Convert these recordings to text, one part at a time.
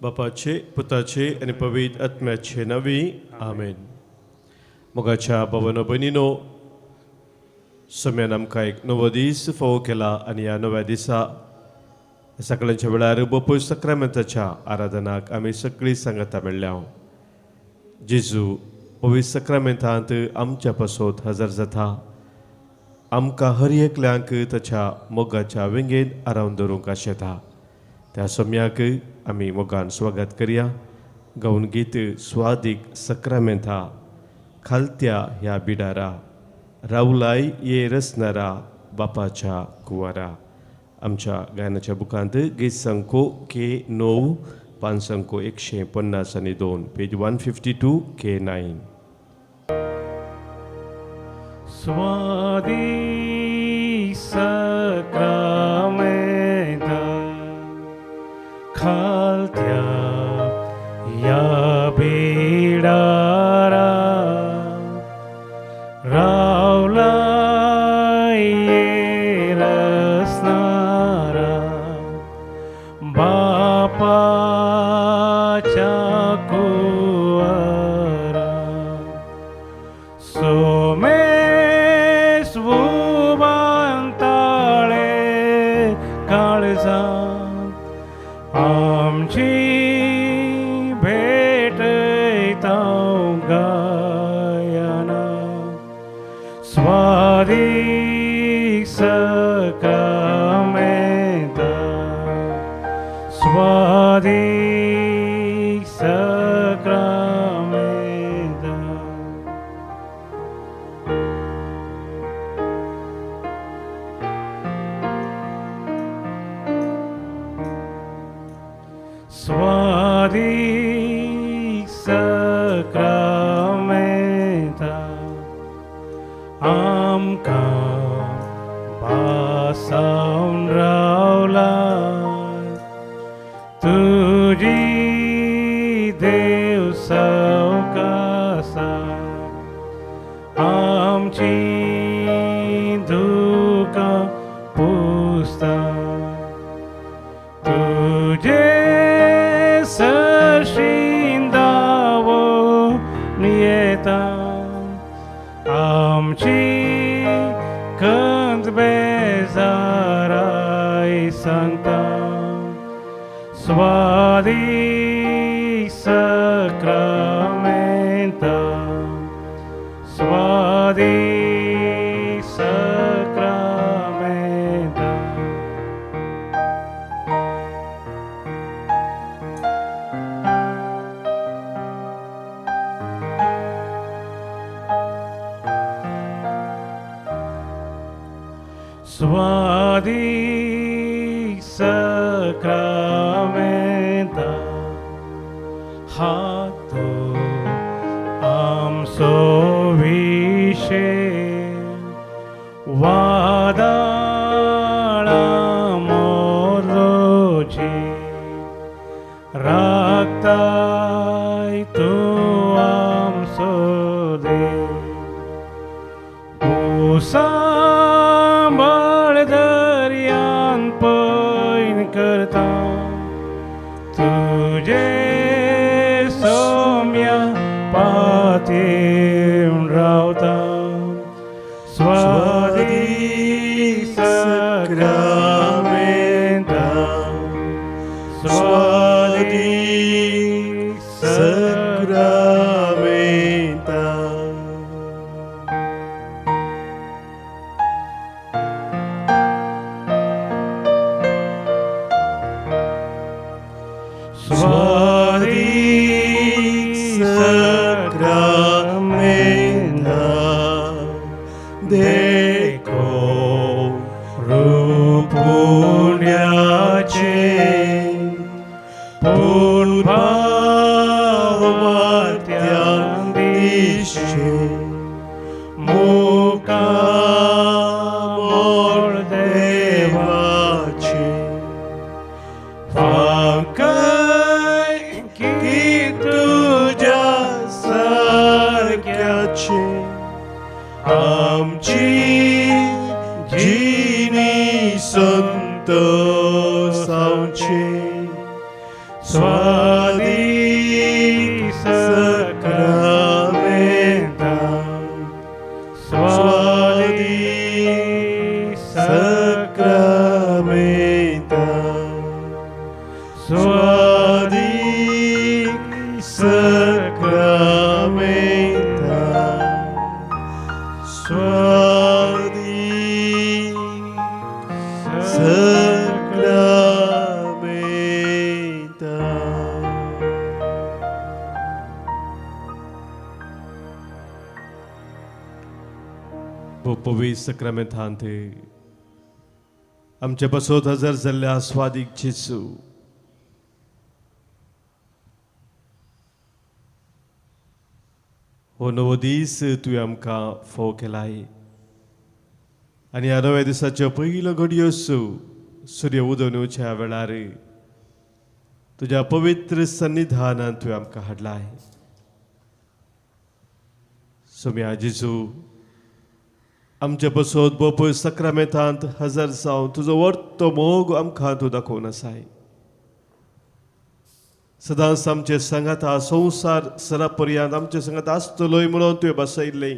बापाचे पुताचे आणि पवित्र आत्म्याचे नावी आमेन. मोगाच्या भावांनो भयणींनो, सम्यान आमकां एक नवो दीस फावो केला आनी ह्या नव्या दिसा सकाळच्या वेळार बापूय सक्रामेंताच्या आराधनाक आमी सगळीं सांगता मेळ्ळ्या. जेजू पवित्र सक्रामेंतांत आमच्या पासत हजर जाता. आमकां हर एकल्यांक ताच्या मोगाच्या वेंगेन आरावन दवरूंक आशेता. त्या सम्याक आमी मोगान स्वागत करया. गावन गीत स्वादीक सक्रामेंता खालत्या ह्या बिडारा रावलाय ये रसनारा बापाच्या कुंवारा. आमच्या गायनाच्या बुकांत गीत संको K9 पान संको 152 पेज 152 K9. स्वादिक सक्रामेंता खालत्या या बिडारा रावलाय ये रसनारा बापाच्या कुंवारा. सोमेस उबांताळे काळजा आमची भेटयता गायना. स्वादिक सक्रामेंता स्वादिक सक्रामेंता. स्वादिक सक्रामेंता आमकां बासावन रावला. तुजी देव सवकासा आमची दुकां पुसता. तुजे सरशिंदावो नियेता आमची कंत बेजाराय सांगता. स्वादिक सक्रामेंता स्वादिक सक्रामेंता. स्वादिक सक्रामेंता हातो आमचो विशेष वादळा मोरोची राखताय तूं आमचो देव. सांबाळ दर्यान पैन करता तुझे सोम्या पातीन रावता. स्वादिक सक्रामेंता स्वादिक सक्रामेंता. स्वादिक सक्रामेंता देखो रूप पुण्याचे पूर्ण भावात्या दिशे मुकामोळ देवाचे. फांकाय की तुझ्या सारख्याचे आमची जिनी संत सावचे. स्वादिक Suadic sacramenta, suadic sacramenta. पोपोवी सक्रमेंतांत आमचे बसोत हजर जाल्ल्या स्वादीक जेजू, हो नवो दीस तुवें आमकां फोव केलाय आनी ह्या नव्या दिसाच्यो पयल्यो घडयो सूर्य उदोवच्या वेळार तुज्या पवित्र सन्निधानांत तुवें आमकां हाडलाय. सोम्या जेजू, आमचे बसोत बोपय सक्रमेंतांत हजर जावन तुजो वर्तो मोग आमकां तूं दाखोवन आसाय. सदांच आमचे सांगात संवसार सरा पर्यंत आमचे सांगात आसतलोय म्हणून तुवें बसयल्लें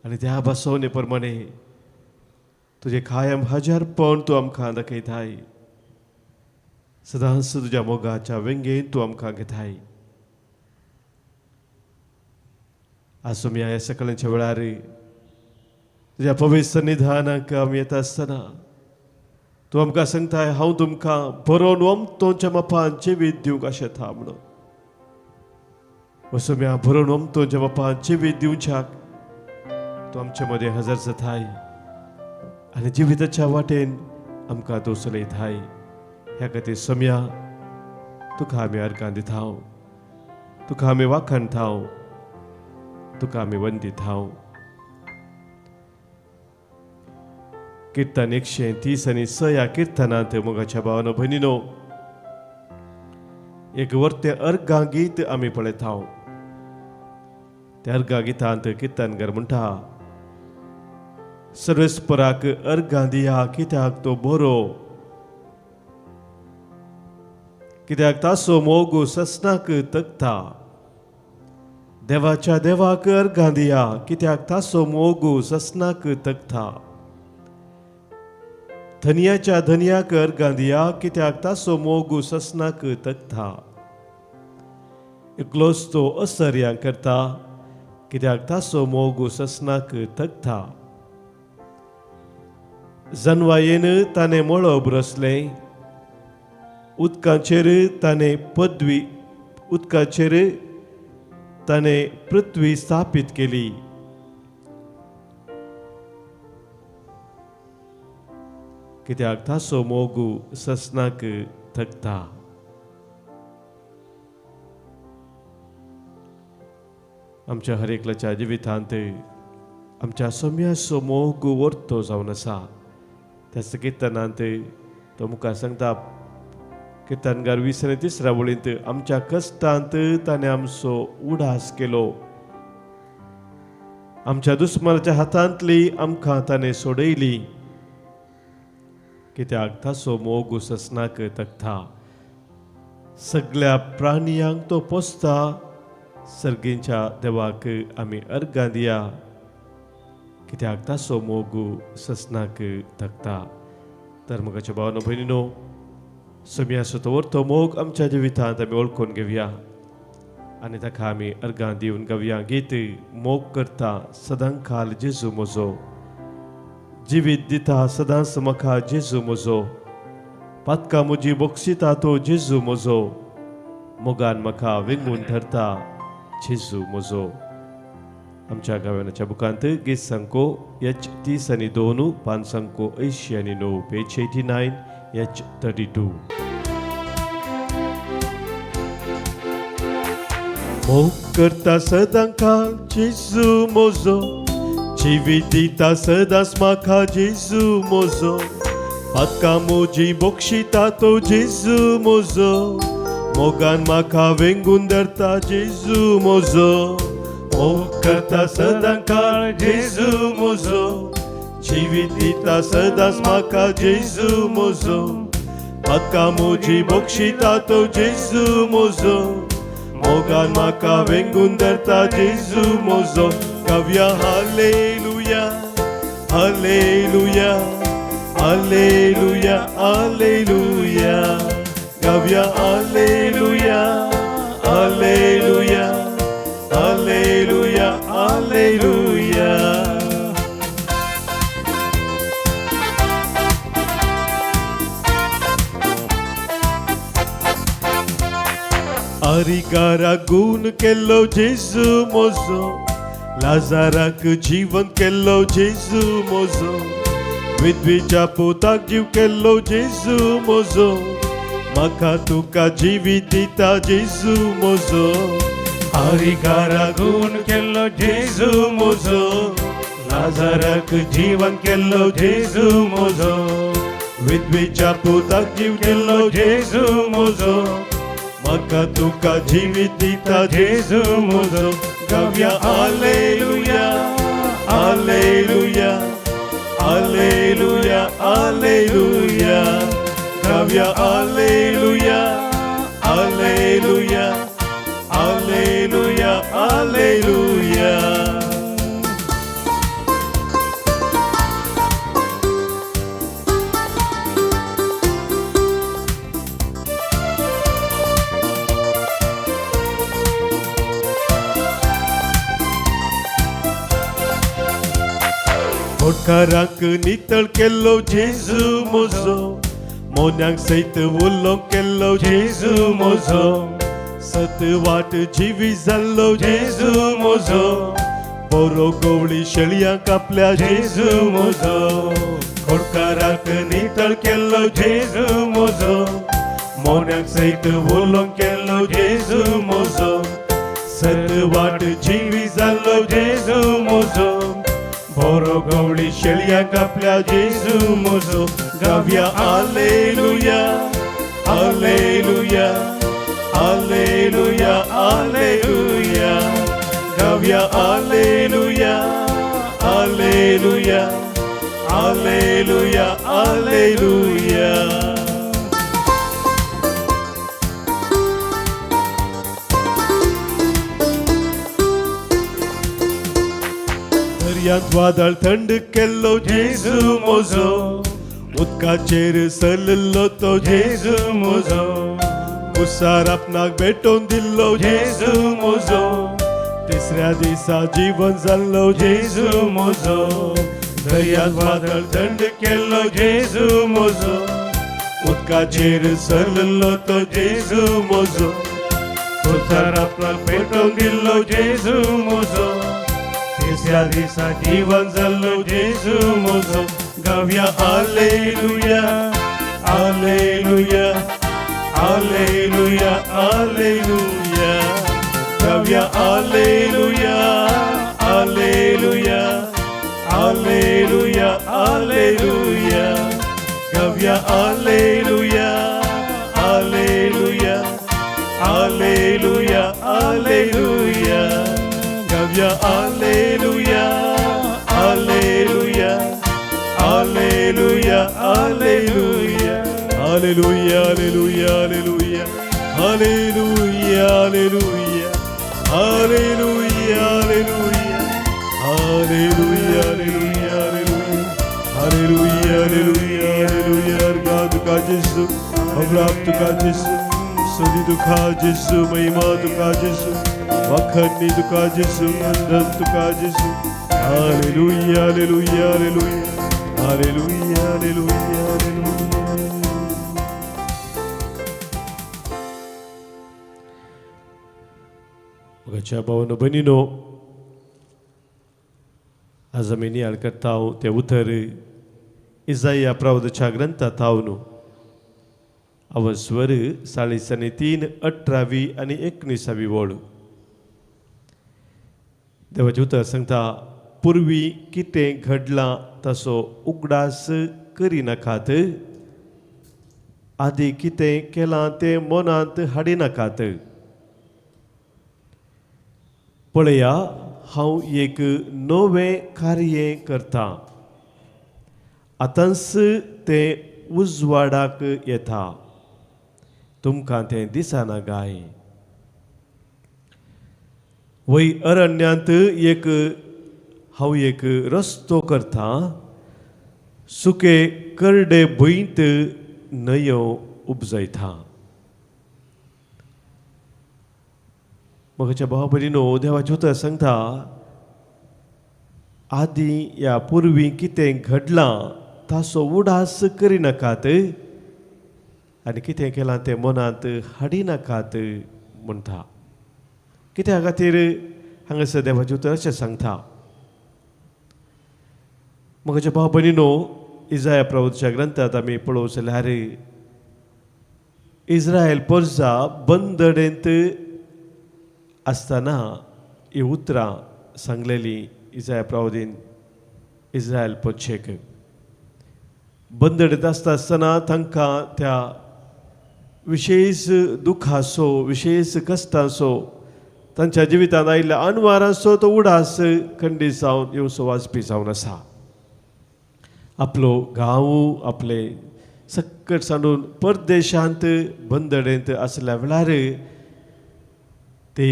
आनी त्या बसवणे प्रमाणे तुजें कायम हजारपण तूं आमकां दाखयताय. सदांच तुज्या मोगाच्या वेंगेन तूं आमकां घेताय. आसुम्या ह्या सकाळच्या वेळार तुज्या पवित्र सन्निधानाक आमी येता आसतना तूं आमकां सांगताय, हांव तुमकां बरोवन वमतोच्या मापान जिवीत दिवंक आशेता म्हणून. वसुम्या बरोवन वमतोच्या मापान जिवीत दिवच्याक तूं आमचे मदें हजर जाताय आनी जिविताच्या वाटेन आमकां तूं चलयताय. ह्या खातीर सोम्या तुका आमी अर्गां दिताव, तुका आमी वाखाणताव, तुका आमी वंदिताव. कीर्तन 130 ह्या कीर्तनांत मोगाच्या भावानो भयणीनो एक वर्ते अर्गां गीत आमी पळयताव. त्या अर्गां गितांत कीर्तनकार म्हणटा, सर्वेस्पराक अर्गां दिया कित्याक तो बरो, कित्याक ताचो मोग ससनाक तगता. देवाच्या देवाक अर्गां दिया कित्याक ताचो मोग ससनाक तगता. धन्याच्या धन्याक अर्गां दिया कित्याक ताचो मोग ससनाक तगता. एकलोच तो असर्यां करता कित्याक ताचो मोग ससनाक तगता. जनवायेन ताणें मळब रचलें, उदकाचेर ताणें उदकाचेर ताणें पृथ्वी स्थापीत केली. कित्याक ताचो मोग ससनाक तगता. आमच्या हर एकल्याच्या जिवितांत आमच्या सोम्याचो मोग वर्तो जावन आसा. त्याच कीर्तनांत तो मुखार सांगता, कीर्तनकार 23 वळींत, आमच्या कश्टांत ताणें आमचो उडास केलो, आमच्या दुस्मनाच्या हातांतली आमकां ताणें सोडयली. कित्याक ताचो मोग ससनाक तगता. सगळ्या प्राणियांक तो पोसता. सर्गींच्या देवाक आमी अर्गां दिया कित्याक ताचो मोग ससनाक तगता. तर मोगाच्या भावानो भयणीनो, सोम्याचो तो वर्तो मोग आमच्या जिवितांत आमी वळखून घेवया आनी ताका आमी अर्गां दिवन गावया. गीत मोग करता सदांकाल जेजू म्हजो, जिवीत दिता सदांच म्हाका जेजू म्हजो, पातकां म्हजी बक्षिता तो जेजू म्हजो, मोगान म्हाका विंगून धरता जेजू म्हजो. आमच्या गांवांच्या बुकांत गीत संको H32 पान संको 89 पेज 89 H32. मोग करता सदांकाल जेजू म्हजो, जिवीत दिता सदांच म्हाका जेजू म्हजो, पातकां म्हजी बक्षिता तो जेजू म्हजो, मोगान म्हाका वेंगून धरता जेजू म्हजो. मोग करता सदांकाळ जेजू म्हजो, जिवीत दिता सदांच म्हाका जेजू म्हजो, पातकां म्हजी बक्षिता तो जेजू म्हजो, मोगान म्हाका वेंगून धरता जेजू म्हजो. गावया हालेलुया हालेलुया Alleluia, alleluia. Gabbia, alleluia, alleluia, alleluia, alleluia. आरिकारा गुण केलो जेजू मोजो, लाजाराक जीवन केलो जेजू मोजो, विधवेच्या पोताक जीव केलो जेजू मोजो, म्हाका तुका जिवीत दिता जेजू मोजो. आरिकारा गुण केलो जेजू मोजो, लाजाराक जीवन केलो जेजू मोजो, विधवेच्या पोताक जीव केलो जेजू मोजो, म्हाका तुका जिवीत दिता जेजू मोजो. गावया alleluia, alleluia, alleluia, alleluia. Gabbia, alleluia, alleluia, alleluia, alleluia. खोटकाराक नितळ केलो जेजू मोजो, मोन्यांक सैत उल्लो केलो जेजू मोजो, सतवाट जिवी जाल्लो जेजू मोजो, बरो गवळी शेळयांक आपल्या जेजू मोजो. खोटकाराक नितळ केलो जेजू मोजो, मोन्यांक सैत उल्लो केलो जेजू मोजो, सतवाट जिवी जाल्लो जेजू मोजो, बरो गवळी शेळयांक आपल्या जेजू मोजो. गावया alleluia, alleluia, alleluia, alleluia. Gabbia, alleluia, alleluia, alleluia, alleluia. दर्यांत वादळ थंड केल्लो जेजू मोजो, उदकाचेर चललो तो जेजू मोजो, कुसार आपणाक भेटोवन दिल्लो जेजू मोजो, तिसऱ्या दिसा जीवन जाल्लो जेजू मोजो. दर्यांत वादळ थंड केल्लो जेजू मोजो, उदकाचेर चललो तो जेजू मोजो, कुसार आपणाक भेटोवन दिल्लो जेजू मोजो, तिसऱ्या दिसा जीवन जाल्लो जेजू मोजो. गावया alleluia, alleluia, alleluia, alleluia. Gabbia, alleluia, alleluia, alleluia, alleluia. Gabbia, alleluia, alleluia, alleluia, alleluia. Gabbia, alleluia, alleluia, alleluia, alleluia. Alleluia, alleluia, alleluia. Alleluia, alleluia. Alleluia, alleluia. Alleluia, alleluia, alleluia. Alleluia, alleluia, alleluia. अर्घा तुका जेजू, अवराप तुका जेजू, स्तुती तुका जेजू, महिमा तुका जेजू, वखणी तुका जेजू, वंदन तुका जेजू. Alleluia, alleluia, alleluia. Alleluia, alleluia, alleluia. Mogaच्या भावानो भयणीनो, आज आमी नियाळ करता ते उतर इजाया प्रवादच्या ग्रंथात हांव अव स्वर 3:18 आणि 19 वळ. देवाचे उतर सांगता, पूर्वी कितें घडलां तसो उगडास करिनाकात, आदी कितें केलां तें मनांत हाडिनाकात. पळया, हांव एक नवें कार्य करता, आतांच तें उजवाडाक येता, तुमकां तें दिसना गाय. वय अरण्यांत हांव एक रस्तो करता, सुके करडे भुंयत न्हंयो उपजयता. म्हज्या भाव भयणीनो, देवाचें उतर सांगता आदी ह्या पुर्वी कितें घडलां ताचो उडास करिनाकात आनी कितें केलां तें मनांत हाडिनाकात म्हणटा. कित्या खातीर हांगासर देवाचें उतर अशें सांगता. म्हज्या भाव भयणीनो, इस्रायल प्रवक्त्याच्या ग्रंथांत आमी पळोवंक जाल्यार इस्रायल परजा बंदडेंत आसतना ही उतरां सांगलेलीं इस्रायल प्रवक्तीन इस्रायल पंचेक. बंदडेंत आसतना तांकां त्या विशेश दुखाचो, विशेश कश्टाचो, तांच्या जिवितांत आयिल्ल्या अनवाराचो तो उडास खंडीत जावन येवचो वाजपी जावन आसा. आपलो गांव, आपले सकट सांडून परदेशांत बंदडेंत आसल्या वेळार ती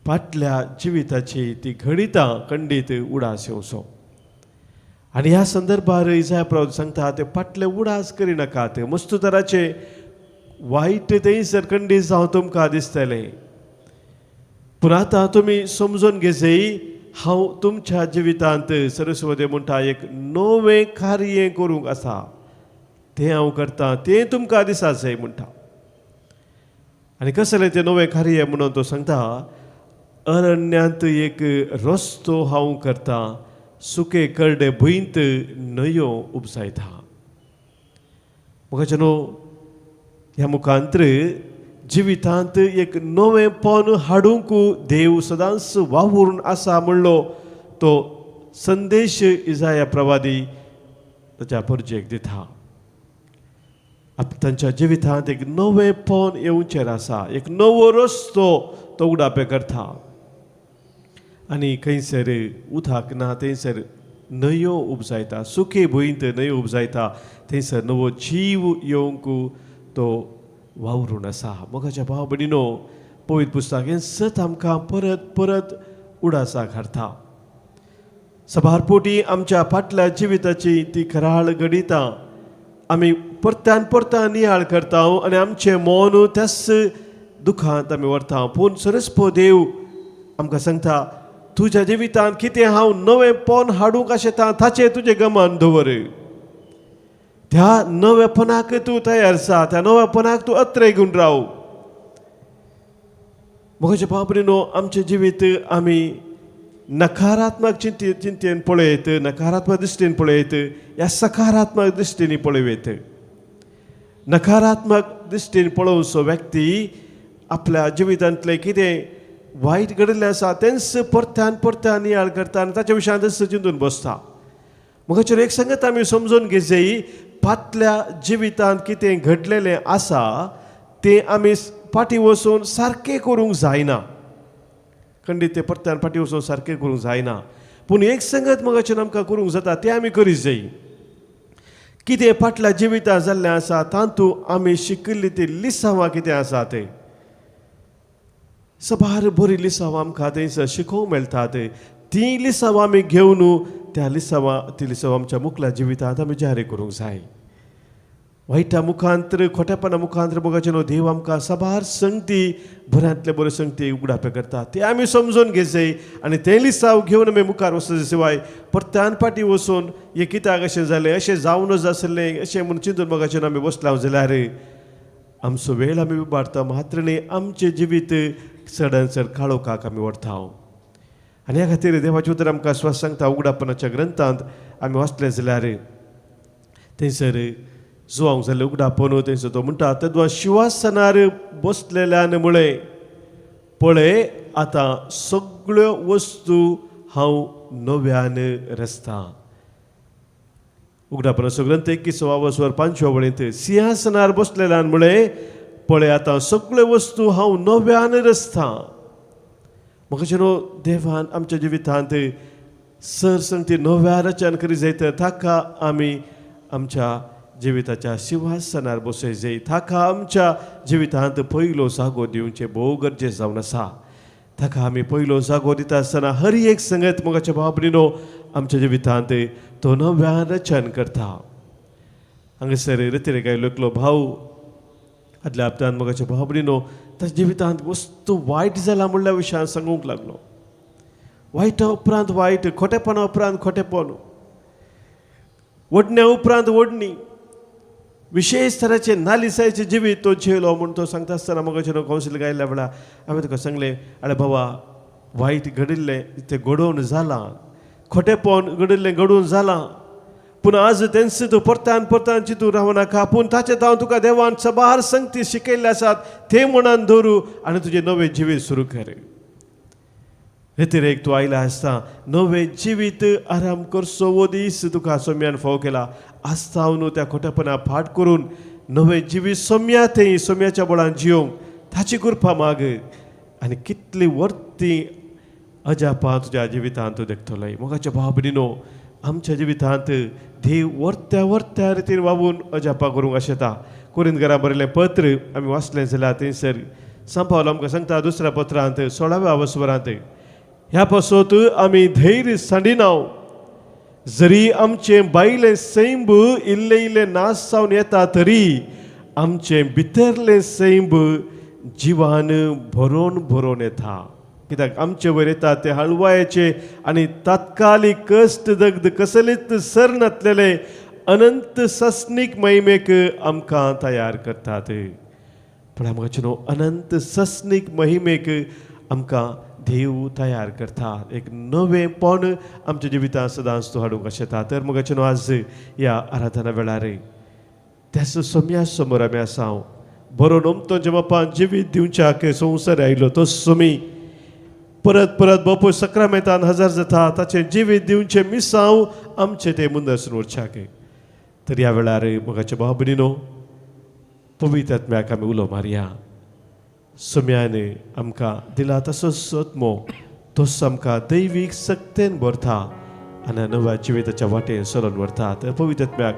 फाटल्या जिविताची ती घडितां खंडीत उडास येवचो. आनी ह्या संदर्भार इस्रायल प्रवक्ता सांगता ते फाटले उडास करिनाकात. मस्त तराचे वायट थंयसर खंडीत जावन तुमकां दिसतलें, पूण आतां तुमी समजून घेजय, हांव तुमच्या जिवितांत सरस्वती म्हणटा एक नवें कार्य करूंक आसा. तें हांव करतां, तें तुमकां दिसा जाय म्हणटा. आनी कसलें तें नवें कार्य म्हणून तो सांगता, अरण्यांत एक रस्तो हांव करतां, सुके करडे भुंयत न्हंयो उपजयता. म्हज्यानो, ह्या मुखांतर जिवितांत एक नवेंपण हाडूंक देव सदांच वावूरून आसा म्हणलो तो संदेश इसाया प्रवादी ताच्या परजेक दिता. तांच्या जिवितांत एक नवेंपण येवचेर आसा, एक नवो रस्तो तो उगडापे करता. आनी खंयसर उदक ना थंयसर न्हंयो उपजयता, सुके भुंयत न्हंयो उपजयता, थंयसर नवो जीव येवंक तो वावरून आसा. म्हज्या भाव भयणीनो, पवित्र पुस्तक हें सत आमकां परत परत उडासाक हाडटा. सबारपोटी आमच्या फाटल्या जिविताची ती खराळ घडिता. आमी परत्यान परत्यान नियाळ करता आनी आमचें मन त्याच दुखांत आमी व्हरता. पूण सरस्पो देव आमकां सांगता, तुज्या जिवितांत कितें हांव नवेंपण हाडूंक आशेतां ताचें तुजें गमन दवर. त्या नवेपणाक तूं तयार आसा, त्या नवेपणाक तूं अत्रे घेवन राव. म्हज्या भाव भयणीनो, आमचें जिवीत आमी नकारात्मक चिंतेन पळयत, नकारात्मक दृश्टीन पळयत, ह्या सकारात्मक दृश्टीनी पळयत. नकारात्मक दृश्टीन पळोवचो व्यक्ती आपल्या जिवितांतलें कितें वायट घडिल्लें आसा तेंच परत्यान परत्यान नियाळ करता आनी ताच्या विशयांत चिंतून बसता. म्हज्याचेर एक संगत आमी समजून घेजय, फाटल्या जिवितांत कितें घडलेलें आसा तें आमी फाटीं वचून सारकें करूंक जायना. खंडीत तें परत्यान फाटीं वचून सारकें करूंक जायना. पूण एक संगत म्हज्याचेर आमकां करूंक जाता तें आमी करीत जाय. कितें फाटल्या जिवितांत जाल्लें आसा तातूंत आमी शिकिल्लीं ती लिसांवां कितें आसा तें सबार बरी लिसांवां आमकां थंयसर शिकोवंक मेळटात. ती लिसांवां आमी घेवन ती लिसांवां आमच्या मुखल्या जिवितांत आमी जारी करूंक जाय. वायटा मुखांतर, खोटेपणा मुखांतर बघाचें देव आमकां सबार संगती, बऱ्यांतले बऱ्यो संगती उगडापे करता. ते आमी समजून घेजय आनी ते लिसांव घेवन आमी मुखार वचचे शिवाय परत्यान फाटीं वचून हें कित्याक अशें जालें, अशें जावनच आसलें अशें म्हूण चिंतून बघाचें आमी बसलां जाल्यार आमचो वेळ आमी विबाडटा, मात्र न्ही आमचें जिवीत चडान चड काळोखाक आमी व्हरता. आनी ह्या खातीर देवाचें उतर आमकां स्वास सांगता. उगडापणाच्या ग्रंथांत आमी वाचलें जाल्यार थंयसर जुवांक जाल्लें उगडापण थंयसर तो म्हणटा, तेदवा शिवासनार बसलेल्यान मुळे पळय आतां सगळ्यो वस्तू हांव नव्यान रचतां. उगडापणाचो ग्रंथ 21 वळींत सिंहासनार बसलेल्यान मुळे पळय आतां सगळ्यो वस्तू हांव नव्यान रचतां. म्हाका देवान आमच्या जिवितांत सरसंगती नव्या रचन करी जाय तर ताका आमी आमच्या जिविताच्या सिंहासनार बसय जाय. ताका आमच्या जिवितांत पयलो जागो दिवचें भोव गरजेचें जावन आसा. ताका आमी पयलो जागो दिता आसतना हर एक संगत मोगाच्या भाव भयणीनो आमच्या जिवितांत तो नव्यान रचन करता. हांगासर रितीरेक आयिल्लो भाव आदल्या हप्त्यान मोगाच्या भाव भयणीनो ताच्या जिवितांत वस्तू वायट जाला म्हणल्या विशयान सांगूंक लागलो. वायटा उपरांत वायट, खोटेपणा उपरांत खोटेपण, ओडण्या उपरांत ओडणी, विशेष तराचे नालिसायचे जिवीत तो झेलो म्हणून तो सांगता आसतना मोगाच्या कावन्सिलीक आयिल्ल्या वेळार हांवें तुका सांगलें, आरे बाबा वायट घडिल्लें तें घडोवन जालां, खोटेपण घडिल्लें घडोवन जालां, पूण आज तेंच तूं परतान परतान चिंतून रावं नाका. पूण ताचे हांव तुका देवान सबार संगती शिकयल्ले आसात ते मनान दवरूं आनी तुजें नवें जिवीत सुरू कर. रितीरेक तूं आयला आसता नवें जिवीत आराम करचो वो दीस तुका सोम्यान फाव केला. आसता हांव न्हू त्या खोटेपणा फाट करून नवें जिवीत सोम्या थंय सोम्याच्या बळान जियोंक ताची कृपा माग. आनी कितली वर्ती अजापां तुज्या जिवितांत तूं देखतलोय. मोगाच्या भाव भयणीनो, आमच्या जिवितांत देव वर्त्या वर्त्या रितीन वावून अजापां करूंक आशेता. कोरिंथकारां बरयलें पत्र आमी वाचलें जाल्यार थंयसर सांपावलो आमकां सांगता दुसऱ्या पत्रांत 16व्या वसवरांत, ह्या पासत आमी धैर्य सांडिनाव, जरी आमचें बायलें सैंब इल्लें इल्लें नाश जावन येता तरी आमचें भितरलें सैंब जिवान भरोवन भरोवन येता. कित्याक आमचे वयर येता ते हळवायेचे आनी तात्कालीक कश्ट दग्ध कसलीच सर नासलेले अनंत सस्नीक महिमेक आमकां तयार करतात. पण आमचे न्हू अनंत सस्नीक महिमेक आमकां देव तयार करतात. एक नवेंपण आमच्या जिवितांत सदांच तूं हाडूंक आशेता. तर मोगाचे न्हू आज ह्या आराधना वेळार त्याच सोम्या समोर आमी आसा. बरो नमतोच्या बापान जिवीत दिवच्याक संवसार आयलो तो सोमी परत परत बापूय सक्रामेंतान हजर जाता. ताचें जिवीत दिवचें मिसांव आमचें तें मुंदरसून उरच्याक. तर ह्या वेळार मोगाच्या भाव भयणीनो, पवित्र आत्म्याक आमी उलो मारया. सोम्यान आमकां दिला तसो आत्मो तोच आमकां दैवीक सक्तेन भरता आनी नव्या जिविताच्या वाटेन चलोवन व्हरता. तर पवित्र आत्म्याक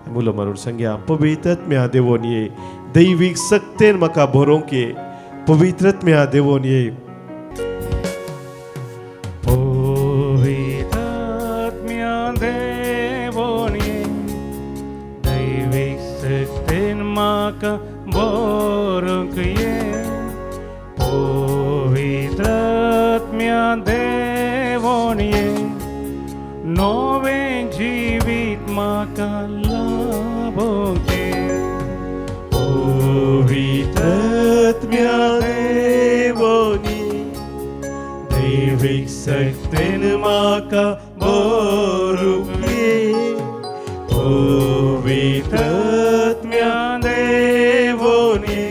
आमी उलो मारून सांगया, पवित्र आत्म्या देवोन ये, दैवीक सक्तेन म्हाका भरोवंक ये. पवित्र आत्म्या देवोन ये. पवित्र आत्म्या देवोन ये, दैवीक सक्तेन म्हाका भरोवंक ये. पवित्र आत्म्या देवोन ये, नवें जिवीत म्हाका लाभोवंक ये. पवित्र आत्म्या देवोन ये, दैवीक सक्तेन म्हाका भरोवंक ये. पवित्र आत्म्या देवोन ये,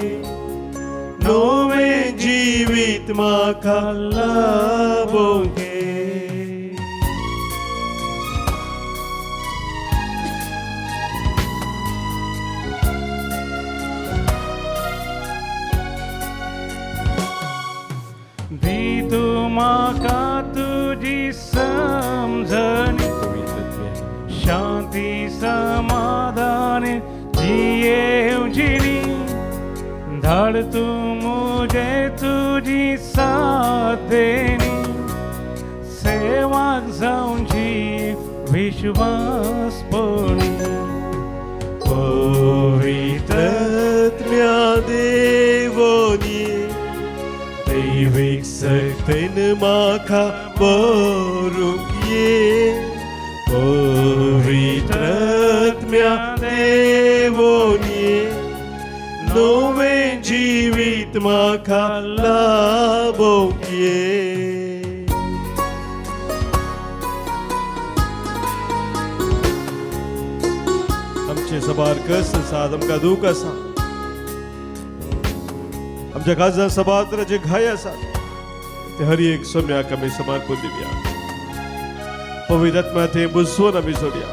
नवें जिवीत म्हाका लाभोवंक ये. दी तूं म्हाका तुजी समजणी, शांती समाधान जियेवची. धाड तूं मुझे तुजी साथ देणी, सेवाक जावची विश्वासपणी. पवित्र आत्म्या देवोन ये, दैवीक सक्तेन म्हाका भरोवंक ये. पवित्र आत्म्या देवोन ये, नवें जिवीत म्हाका लाभोवंक ये. आमचे सबार कस आसात, आमकां दूख आसा, आमच्या काळजांत सबार तरांचे घाय आसात, ते हर एक सोम्याक आमी समर्पण दिवया. पवित्र आत्म्या थंय बुजवून आमी सोडया.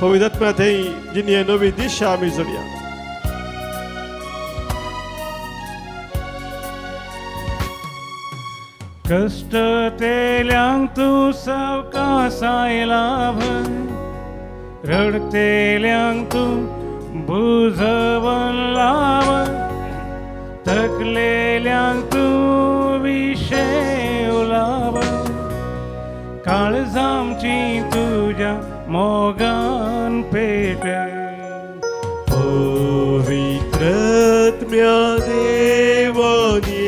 पवित्र आत्म्या थंय जिणे नवी दिशा आमी सोडया. कष्ट तेल्यांक तूं सावकासाय लाभ, रडतेल्यांक तूं बुजवण लाव. थकलेल्यांक तूं विशेव लाव, काळजामची मोगन पेटे पवित्रात्म्या देवानी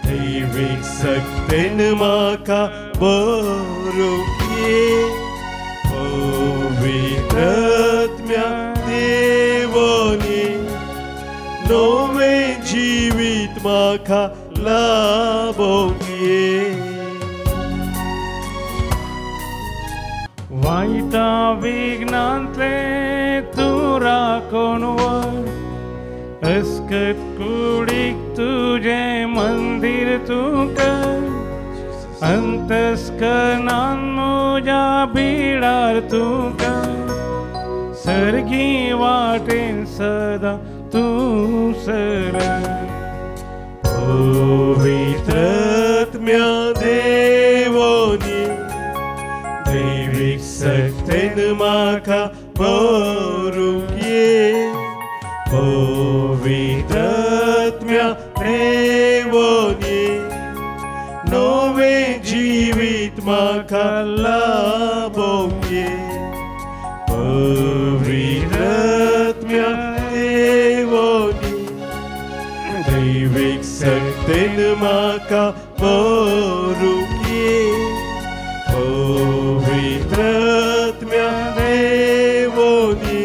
दैविक सक्तीन म्हाका बरोवपी पवित्रात्म्या देवानी नवें जिवीत म्हाका लाभोवपी वाईटा विघ्नांतले तूं राखून वर अस्कत कुडीक तुजें मंदिर तूं कर अंतस्करणान म्हज्या बिडार तूं कर सर्गी वाटेन सदा तूं सर पवित्रात्म्या देवानी दैविक सक्तीन म्हाका बरोवपी पवित्रात्म्या देवानी नवें जिवीत म्हाका लाभोवपी पवित्रात्म्या देवानी दैविक सक्तीन म्हाका बरोवपी पवित्रात्म्या देवानी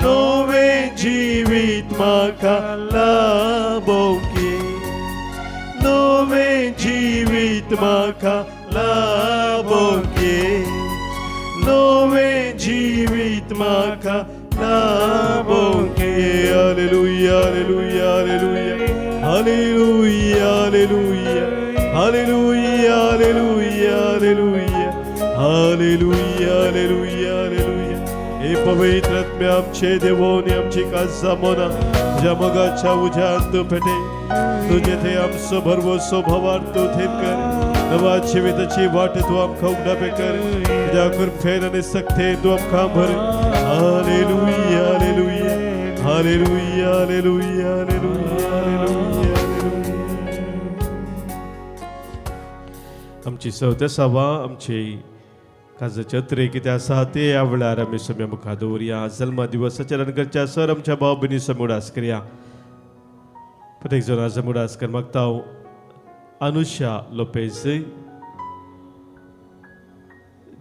नवें जिवीत म्हाका लाभोवपी नवें जिवीत म्हाका लाभोवपी नवें जिवीत म्हाका लाभोवपी हालेलुया हालेलुया हालेलुया हालेलुया हालेलुया हालेलुया हालेलुया हालेलुया हालेलुया हालेलुया हे पवित्र आत्मे आमचे देवोनी आमची काजा मोना तुझ्या मोगाच्या उज्यात पेटे तुझे थे आमचो भरवसो भवार तू थेर कर नवा जिविताची वाट तू आमकां उगडापे कर तुझ्या कृपेन आनी सक्तेन तू आमकां भर हालेलुया हालेलुया हालेलुया हालेलुया हालेलुया हालेलुया आमची सवते सभा आमची काजाच्या तरे कितें आसा ते ह्या वेळार आमी सम्या मुखार दवरया जल्मा दिवसाच्या रणकरच्या सर आमच्या भाव भयणी समोर उडास करया प्रत्येक जण आज उडास कर मागता हांव अनुषा लोपेज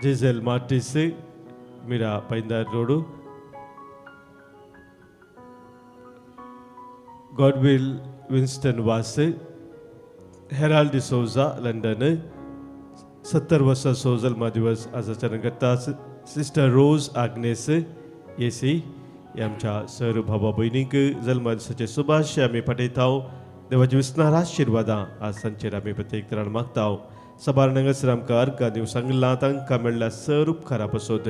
जेजेल मार्टिस मीरा पैंदार रोड गॉडविल विन्स्टन वास हेराल्ड डिसोजा लंडन 70 वर्सां सो जल्मा दिवस आज आचरण करता सिस्टर रोज आग्नेस येसी हे आमच्या सर भावा भयणीक जल्मा दिसाचे शुभाशय आमी पाठयता देवाची विस्नार आशिर्वादां आज सांजेर आमी प्रत्येक तरान मागता सबार नंगसर आमकां अर्घां दिवंक सांगलां तांकां मेळ्ळ्या सर उपकारा पासत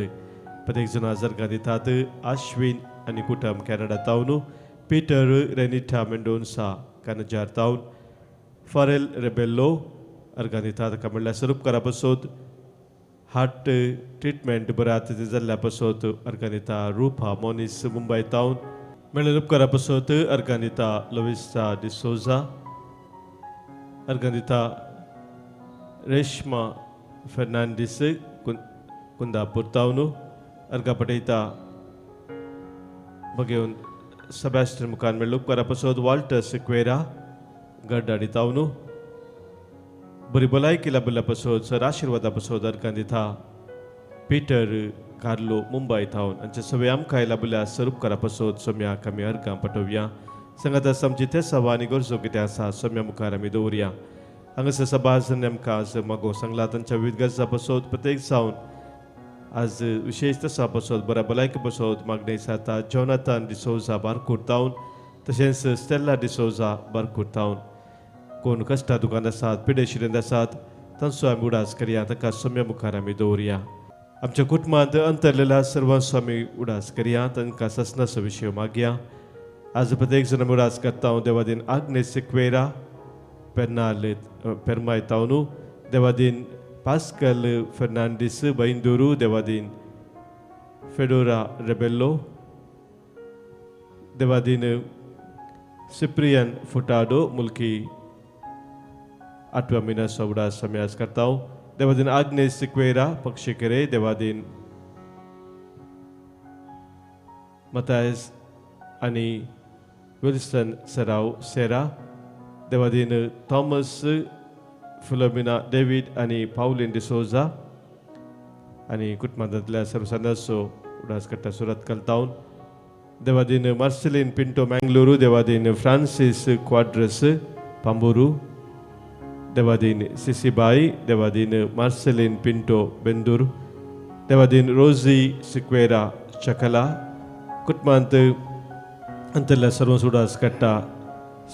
प्रत्येक जण आज अर्घां दितात आश्विन आनी कुटुंब कॅनडातावन पीटर रेनिटा मेंडोन्सा कानजार तावन फारेल रेबेल्लो अर्घां दितात ताका म्हणल्यार सर उपकारा पासत हार्ट ट्रिटमेंट बऱ्या जाल्ल्या पासत अर्घां दिता रुपा मोनीस मुंबय तावन मेळ्ळेल्या उपकारा पासत अर्घां दिता लोविसा डिसोजा अर्घां दिता रेश्मा फेर्नांडीस कुंदापूर तावन अर्घां पठयता भगेवन सबॅस्टियन मुखार मेळ्ळो उपकारा पासत वॉल्टर सिक्वेरा गड्डाडी तावन बरी भलायकी लाभल्या पासत सर आशिर्वादा पासत अर्घां दिता पीटर कार्लो मुंबय थावन हांचे सगळे आमकां लाभल्या सर उपकारा पासत सोम्याक आमी अर्घां पटोवया सांगात आसा आमची ते सभा आनी गरजो कितें आसा सोम्या मुखार आमी दवरया हांगासर सभाजन आमकां आज मागो सांगला तांच्या विविध गरजा पासत प्रत्येक जावन आज विशेष तसा पासत बऱ्या भलायकी पासत मागणी जाता जोनाथन डिसोजा बारकूर तावन तशेंच स्टेला डिसोजा बारकूर तावन कोण कश्टा दुकान आसात पिडेशिरेंत आसात तांचो आमी उडास करया ताका सोम्या मुखार आमी दवरया आमच्या कुटुंबांत अंतरलेल्या सर्वांचो आमी उडास करया तांकां ससनाचो विशय मागया आज प्रत्येक जण आमी उडास करता देवादीन आग्नेस सिक्वेरा पेरमाय तावन देवादीन पास्कल फर्नांडीस बैंदूरू देवादीन फेडोरा रेबेल्लो देवादीन सिप्रियन फुटाडो मुल्की 8व्या म्हयन्याचो उडास आमी आज करता देवादीन आग्नेस सिक्वेरा पक्षिकेरे देवादीन मतायस आणि विल्सन सराव सेरा देवादीन थॉमस फिलोमिना डेव्हिड आणि पाउलिन डिसोजा आणि कुटुंबातल्या सर्व सदस्य उडास कट्टा सुरत कलताऊन देवादीन मार्सेलिन पिंटो मँगलुरू देवादीन फ्रान्सिस क्वाड्रस पांबुरू देवादीन सिसिबाई देवादीन मार्सेलिन पिंटो बेंदूर देवादीन रोजी सिक्वेरा चकला कुटुंबांत अंतरल्या सर्व सुडास कट्टा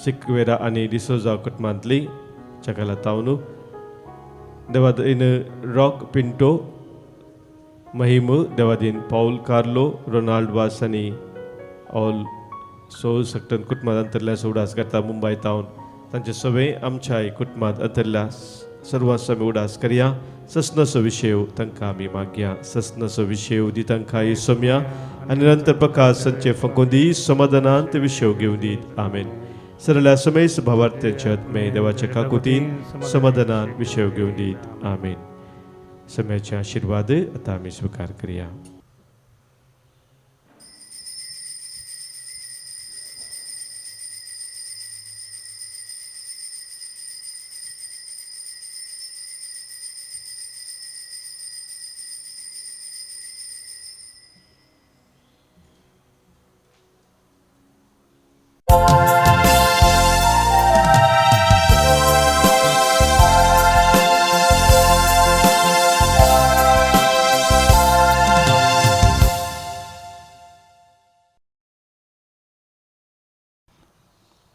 सिक्वेरा आणि डिसोजा कुटुंबांतली चकला तावनू देवादीन रॉक पिंटो महिम देवादीन पाऊल कार्लो रोनाल्ड वासनी ऑल सो सक्टन कुटुंबात अंतरल्या उडास करता मुंबई तावन तांचे सवे आमच्या कुटुंबात अंतरल्या सर्वांसमी उडास करया ससनसो विषय तांकां आमी मागया ससनसो विषय दी तांकां सोम्या आनी निरंतर प्रकाश संचे फकोंदी समाधानांत विषय घेवन दीत आमेन सरल्या समेस भावार्थ्याचे आत्मे देवाच्या काकुतीन समाधानान विषय घेवन दीत आमेन सम्याचे आशीर्वाद आता आमी स्वीकार करया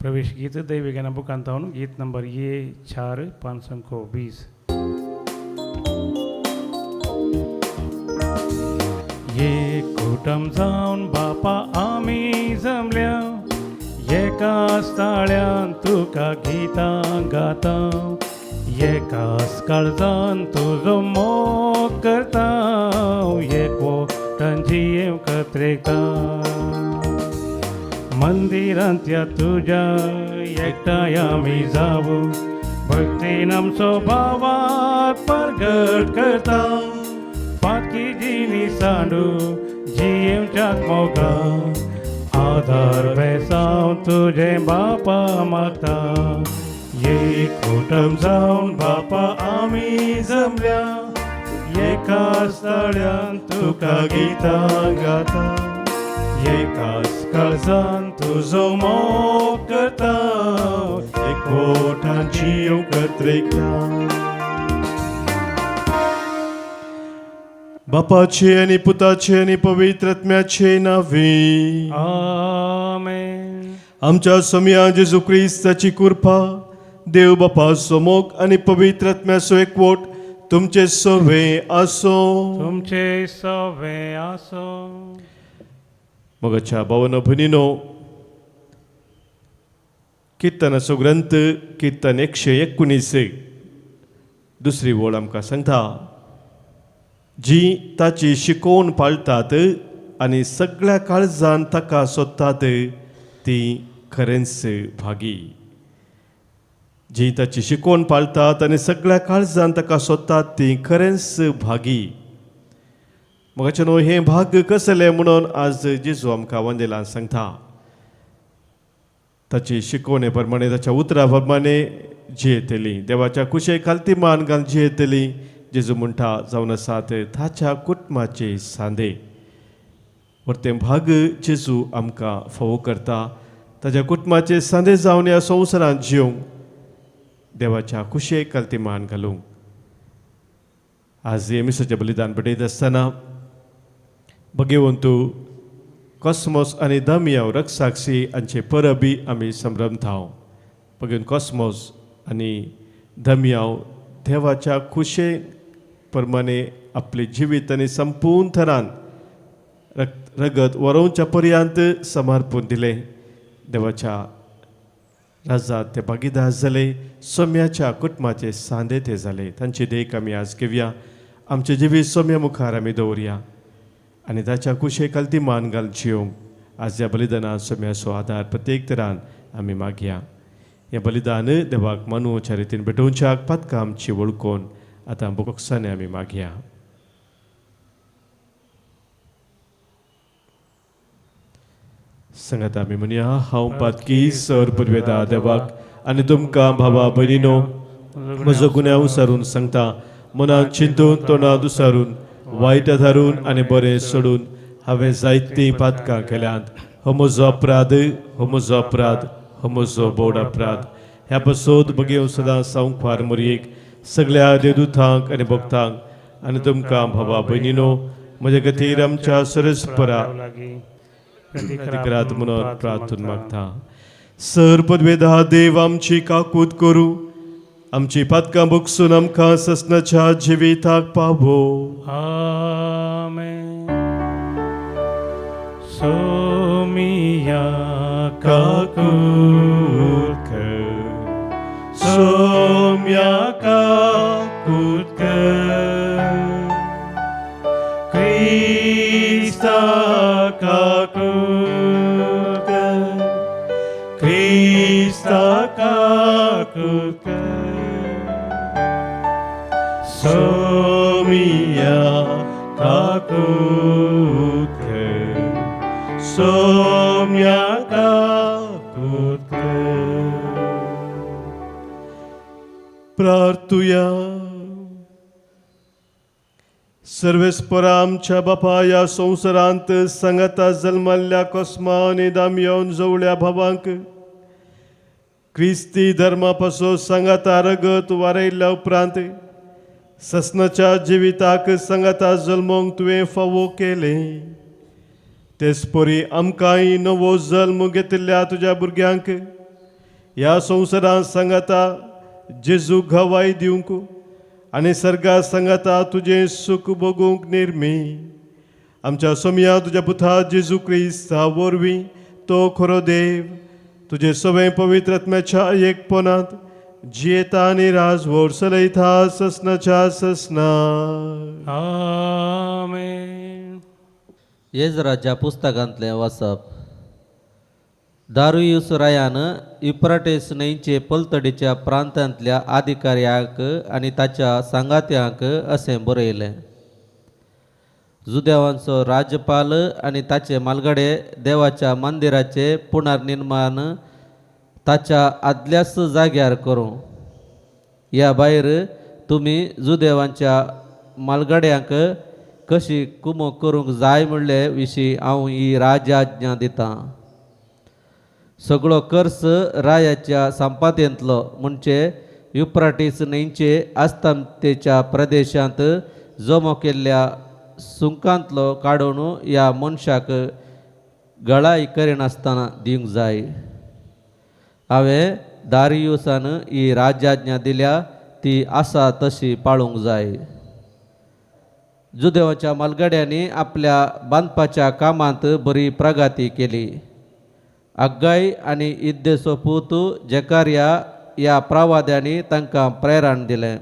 प्रवेश गीत दैवी गाना बुकांता हूँ गीत नंबर ये 4 520 ये कुटुंब जावन बापा आमी जमल्या एकाच ताळ्यान तुका गितां गाता एकाच काळजान तुजो मोग करता एकवटान जीव कत्रेता मंदिरांतल्या तुझ्या एकठांय आमी जावू भक्तीन आमचो भावात परगट करता फाटकी जिणी सांडू जियेवच्याक मोगा आधार बेसांव तुझे बापा मागता ये कुटुंब जावन बापा आमी जमल्या एकाच ताळ्यान तुका गितां गाता एकाच काळजान तुजो मोग करता एकवटान जीव कत्रेता बापाचे आणि पुताचे आणि पवित्र आत्म्याचे नावे आमेन आमच्या सम्या जेजू ख्रिस्ताची कृपा देव बापाचो मोग आणि पवित्र आत्म्याचो एकवट तुमचे सवे आसो तुमचे सवे आसो मोगाच्या भावन भनिनो किर्तनाचो ग्रंथ किर्तन 119 दुसरी ओळ आमकां सांगता जी ताची शिकोवन पाळटात आनी सगळ्या काळजान ताका सोदतात ती खरेंच भागी जी ताची शिकोवन पाळटात आनी सगळ्या काळजान ताका सोदतात ती खरेंच भागी मोगाचे न्हू हें भाग कसलें म्हणून आज जेजू आमकां वंदेलान सांगता ताची शिकवणे प्रमाणे ताच्या उतरा प्रमाणे जियेतली देवाच्या कुशे खालती मान घालून जियेतली जेजू म्हणटा जावन आसात ताच्या कुटुंबाचे सांदे परते भाग जेजू आमकां फोव करता ताच्या कुटुंबाचे सांदे जावन ह्या संवसारांत जिवंक देवाच्या कुशे खालती मान घालूंक आज येमिसाचें बलिदान बडयत आसतना भगवंतू कॉस्मोस आनी दामियाव रक्षसाक्षी हांचे परबी आमी संभ्रमताव भगवन कॉस्मोस आनी दामियाव देवाच्या खुशे प्रमाणे आपले जिवीत आनी संपूर्ण थरान रगत वरोवच्या पर्यंत समर्पण दिले देवाच्या राजात ते भागीदार जाले सोम्याच्या कुटुंबाचे सांदे ते जाले तांची देख आमी आज घेवया आमचे जिवीत सोम्या मुखार आमी दवरया आनी ताच्या कुशे खालती मान घाल जिवंक आज ह्या बलिदानात सोम्याचो आदार प्रत्येक तरान आमी मागया हें बलिदान देवाक मानूच्या रितीन भेटोवच्याक पदकां आमची वळखून आतां बोगसांनी आमी मागया. सांगात आमी म्हणया, हांव पातकी सर पदवेदा देवाक आनी तुमकां भावा भयणीनो म्हजो गुन्यांव विसारून सांगता. मनांत चिंतून तोंडांत विसारून वायट धारून आनी बरें सोडून हांवें जायतीं पातकां केल्यांत. हो म्हजो अपराध, हो म्हजो अपराध, हो म्हजो बोड अपराध. ह्या पासत बगयो सदां सांगपार मोरयेक सगळ्या देवदूतांक आनी भक्तांक आनी तुमकां भावा भयणीनो म्हजे खातीर आमच्या सरस्परा करात म्हणून प्रार्थना मागता. सर पदवेदा देव आमची काकूत करूं, आमची पातकां बगसून आमकां ससनाच्या जिविताक पावो. आमेन. सोमिया काकूत कर, सोम्या काकूत कर, क्रिस्ता काकूत कर, क्रिस्ता काकूत कर. सोमिया काकूत कर, सोम्या काकूत कर. प्रार्थुया. सर्वेस्परा आमच्या बापा, या संवसारांत सांगाता जल्माल्ल्या कोस्मा आनी दामयोन जवळ्या भावांक क्रिस्ती धर्मा पासो सांगाता रगत वारयल्या उपरांत ससनाच्या जिविताक सांगाता जल्मोंक तुवें फावो केलें. तेच परी आमकांय नवो जल्म घेतिल्ल्या तुज्या भुरग्यांक ह्या संवसारांत सांगाता जेजू घावाय दिवंक आनी सर्गा सांगाता तुजें सूख भोगूंक निर्मी. आमच्या सोम्या तुज्या पुता जेजू क्रिस्ता वरवीं तो खरो देव तुजे सवें पवित्र आत्म्याच्या एकपणांत जियेता आनी राजवट चलयता ससनाच्या ससना. आमेन. येजराच्या पुस्तकांतलें वाचप. दारुयुस रायान युफ्राटेस न्हंयचे पलतडीच्या प्रांतांतल्या अधिकाऱ्यांक आनी ताच्या सांगात्यांक अशें बरयलें. जुदेवांचो राज्यपाल आनी ताचे मालगडे देवाच्या मंदिराचे पुनर्निर्माण ताच्या आदल्याच जाग्यार करूं. ह्या भायर तुमी जुदेवांच्या मालगड्यांक कशी कुमक करूंक जाय म्हणले विशीं हांव ही राजाज्ञा दितां. सगळो खर्च रायाच्या संपादनेंतलो म्हणजे युफ्राटीस न्हंयचे आस्तंतेच्या प्रदेशांत जमो केल्ल्या सुंकांतलो काडून ह्या मनशाक गळाई करिनासतना दिवंक जाय. हांवें दारियुसान ही राजाज्ञा दिल्या ती आसा तशी पाळूंक जाय. जुदेवाच्या मालगड्यांनी आपल्या बांदपाच्या कामांत बरी प्रगती केली. अग्गाय आनी इद्देचो पूत जकार्या ह्या प्रवाद्यांनी तांकां प्रेरण दिलें.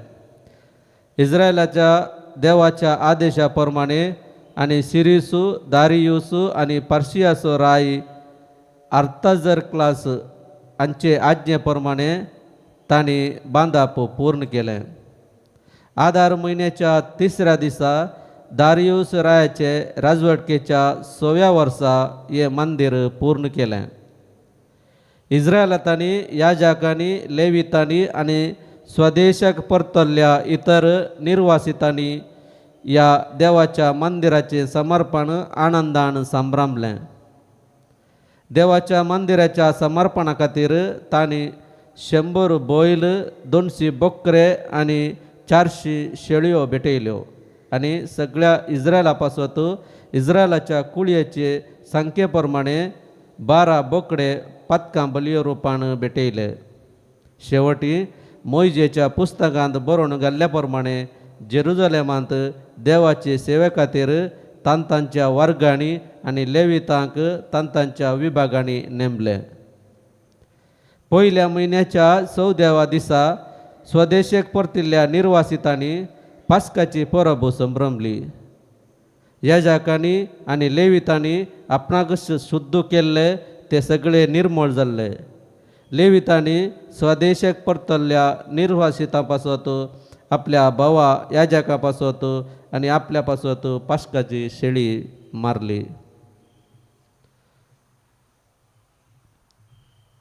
इस्रायलाच्या देवाच्या आदेशा प्रमाणे आनी सिरिसू, दारियुस आनी पर्शियाचो राय आर्ताजर्क्लास हांचे आज्ञे प्रमाणे तांणी बांदप पूर्ण केलें. आदार म्हयन्याच्या 3ऱ्या दिसा दारियुस रायाचे राजवटकेच्या 6व्या वर्सा हे मंदिर पूर्ण केलें. इस्रायलांनी याजकांनी, लेवितांनी आनी स्वदेशाक परतल्ल्या इतर निर्वासितांनी ह्या देवाच्या मंदिराचें समर्पण आनंदान संभ्रमलें. देवाच्या मंदिराच्या समर्पणा खातीर तांणी 100 बैल, 200 बोकरे आनी 400 शेळयो भेटयल्यो आनी सगळ्या इस्रायला पासत इस्रायलाच्या कुळयेचे संख्ये प्रमाणे 12 बोकडे पातकां बलयो रुपान भेटयले. शेवटी मोइजेच्या पुस्तकांत बरोवन घाल्ल्या प्रमाणे जेरुजलेमांत देवाचे सेवे खातीर तांतांच्या वर्गांनी आनी लेवितांक तांतांच्या विभागांनी नेमले. पयल्या म्हयन्याच्या 14व्या दिसा स्वदेशेक परतिल्ल्या निर्वासितांनी पास्काची परब संभ्रमली. याजकांनी आनी लेवितांनी आपणाक शुद्ध केल्ले ते सगळे निर्मळ जाल्ले. लेवितांनी स्वदेशाक परतल्ल्या निर्वासितां पासत आपल्या भावा याजकापासत आणि आपल्यापासत पास्काची शेळी मारली.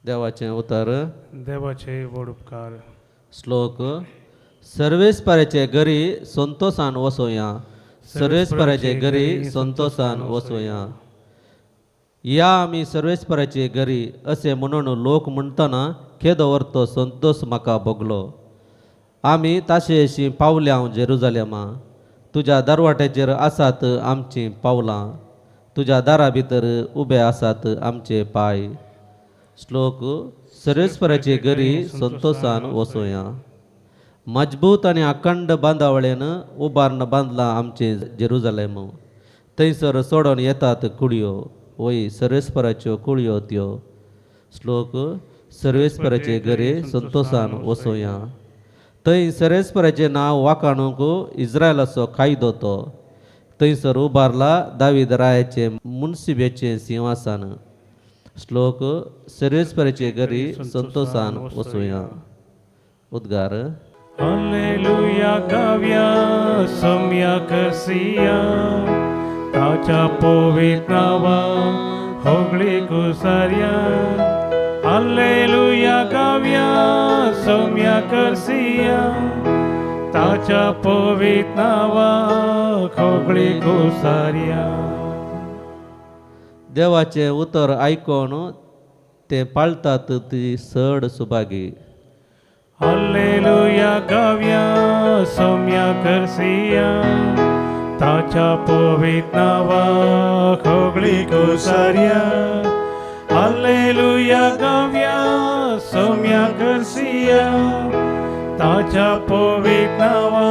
देवाचे उतर. देवाचे व्हड उपकार. श्लोक. सर्वेस्पराचे घरी संतोषान वसोया. सर्वेस्पराचे घरी संतोषान वसोया. या आम्ही सर्वेस्पराचे घरी असे म्हणून लोक म्हणताना खेद व्हरतो संतोष म्हाका भोगलो. आमी ताशेशी पावल्या जेरुजालेमा. तुज्या दरवाट्याचेर आसात आमची पावलां. तुज्या दारा भितर उबे आसात आमचे पाय. श्लोक. सर्वेस्पराचे घरी संतोषान वसोया. मजबूत आणि अखंड बांदावळेन उबारन बांधला आमचे जेरुजालेम. थंयसर सोडून येतात कुडयो. वय सर्वेस्पराच्यो कुळयो त्यो. श्लोक. सर्वेस्पराचे घरी संतोषान वसोया. थंय सर्वेस्पराचें नांव वाखाणूंक इस्रायलाचो कायदो तो. थंयसर उबारला दावीद रायाचे मुनसिबेचें सिंहासन. श्लोक. सर्वेस्पराचे घरी संतोषान वसोया. उद्गार. हालेलुया गाव्या सम्यक सिया. ताच्या पवित्र नावा होगळी कुसार्या. हालेलुया गाव्या सम्यक सिया. ताच्या पवित्र नावा होगळी कुसार्या. देवाचे उतर आयकोन ते पाळतात ती सड सुभागी. हालेलुया गाव्या सम्यक सिया. ताच्या पवित्र नावा होगळी कुसार्या. हालेलुया गाव्या सम्यक सिया. ताच्या पवित्र नावा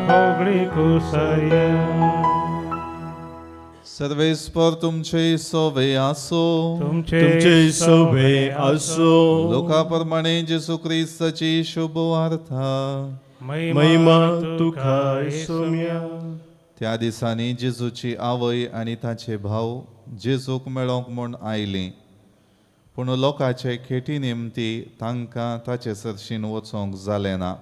होगळी कुसार्या. सर्वेस्पर तुमचे सोवे आसो. तुमचे सोबे असो. लोकाप्रमाणे जेसू ख्रिस्ताची शुभ वार्ता. महिमा तुका सोम्या. त्या दिसांनी जेजूची आवय आणि ताचे भाव जेजूक मेळोंक म्हूण आयलीं. पूण लोकांचे खेटी निमती तांकां ताचे सरशीन वचोंक जालें ना.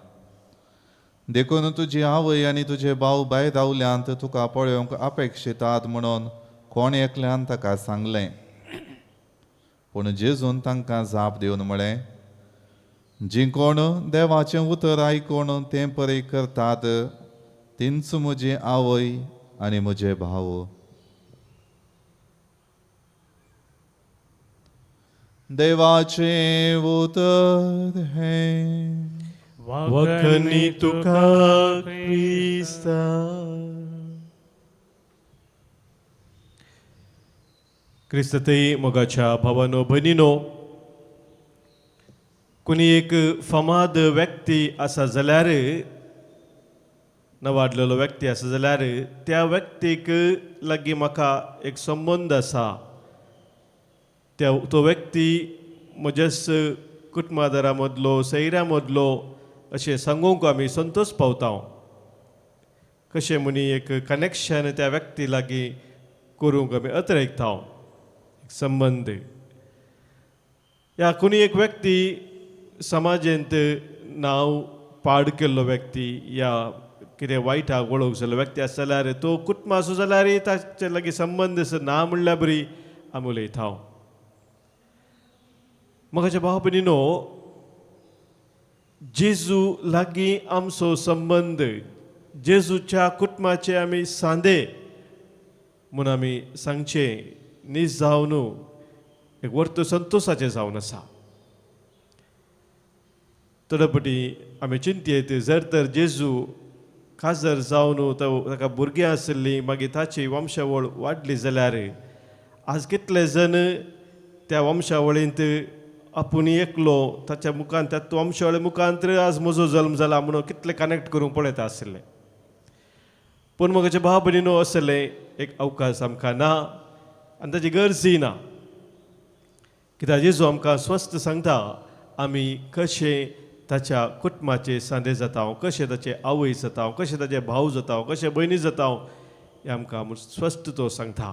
देखून तुजी आवय आनी तुजे भाव भायर रावल्यांत तुका पळोवंक अपेक्षितात म्हणून कोण एकल्यान ताका सांगलें. पूण जेजून तांकां जाप दिवन म्हळें, जी कोण देवाचें उतर आयकून तें पळय करतात तींच म्हजी आवय आनी म्हजे भाव. देवाचें उतर हें. वखणी तुका क्रिस्ता. क्रिस्ततय मोगाच्या भावानो भयणीनो, कोणी एक फामाद व्यक्ती आसा जाल्यार, नावाडलेलो व्यक्ती आसा जाल्यार त्या व्यक्तीक लागीं म्हाका एक संबंद आसा. तो व्यक्ती म्हज्याच कुटुंबादारा मदलो सैऱ्या मदलो अशें सांगूंक आमी संतोश पावता. कशें म्हणी एक कनेक्शन त्या व्यक्ती लागीं करूंक आमी अतरायता संबंद. या कोणी एक व्यक्ती समाजांत नांव पाड केल्लो व्यक्ती या कितें वायटाक वळख जाल्लो व्यक्ती आसा जाल्यार तो कुटुंब आसूं जाल्यार ताचे लागीं संबंद ना म्हणल्यार बरी आमी उलयता. म्हाका भाव भयणीनो, जेजू लागीं आमचो संबंद, जेजूच्या कुटुंबाचे आमी सांदे म्हूण आमी सांगचे नीज जावन एक वर्त संतोशाचें जावन आसा. तडपटी आमी चिंतयेत, जर तर जेजू खासदार जावन ताका भुरगीं आसलीं मागीर ताची वंशावळ वाडली जाल्यार आज कितले जण त्या वंशावळींत आपूण एकलो ताच्या मुखान त्या वंशावळे मुखांतर आज म्हजो जल्म जाला म्हणून कितले कनेक्ट करूंक पळयता आसले. पूण म्हजे भाव भयणीनो, असले एक अवकाश आमकां ना आनी ताची गरजय ना. कित्याक जेजू आमकां स्वस्थ सांगता आमी कशें ताच्या कुटुंबाचे सांदे जाता, कशें ताचे आवय जाता, कशें ताचे भाव जाता, कशें भयणी जाता, हें आमकां स्वस्थ तो सांगता.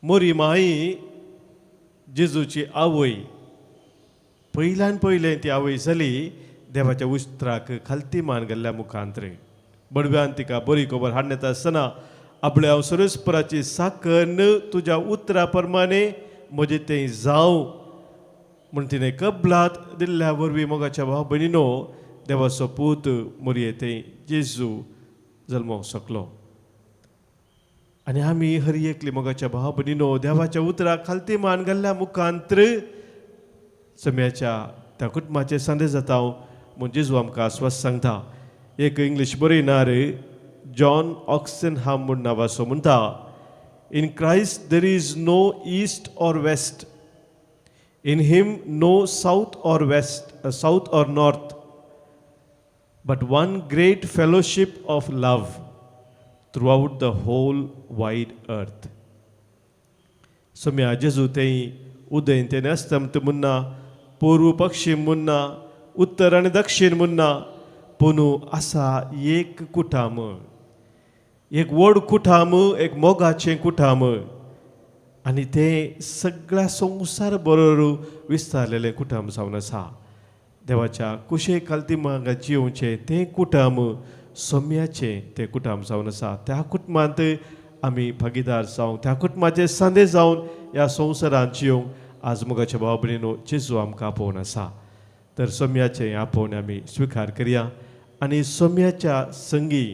मोरी माई जेजूची आवय, पयल्यान पयलें ती आवय जाली देवाच्या उस्त्राक खालती मान गेल्ल्या मुखांतरे बडव्यान तिका बरी खबर हाडून येता आसतना आपल्या हांव सर्वेस्पराची साकन तुज्या उतरा प्रमाणे म्हजें तें जावं म्हूण तिणें कबलात दिल्ल्या वरवीं मोगाच्या भाव भयणीनो देवाचो पूत मोरये तें जेजू जल्मोंक शकलो आनी आमी हर एकली मोगाच्या भाव भयणीनो देवाच्या उतराक खालती मान घाल्ल्या मुखांतर सम्याच्या त्या कुटुंबाचे संदेश जाता म्हूण जेजू आमकां आस्वास सांगता एक इंग्लीश बरयणार जॉन ऑक्सेनहाम म्हूण नांवाचो म्हणटा in Christ there is no east or west in him no south or north but one great fellowship of love throughout the whole wide earth सम्या जेजू तें उदय तें अस्तमत मुन्ना पूर्व पश्चिम मुन्ना उत्तर आनी दक्षिण मुन्ना पूण आसा एक कुटाम एक व्हड कुटाम एक मोगाचें कुटाम आनी तें सगळ्या संवसार बरोबर विस्तारलेलें कुटाम जावन आसा देवाच्या कुशे खालती मांगा जिवचें तें कुटाम सोम्याचें तें कुटाम जावन आसा त्या कुटुंबांत आमी भागीदार जावं त्या कुटुंबाचे संदेश जावन ह्या संवसारांत जिवंक आज मोगाच्या भाव भयणीनो जेजू आमकां आपोवन आसा तर सोम्याचें आपोवन आमी स्विकार करया आनी सोम्याच्या संगी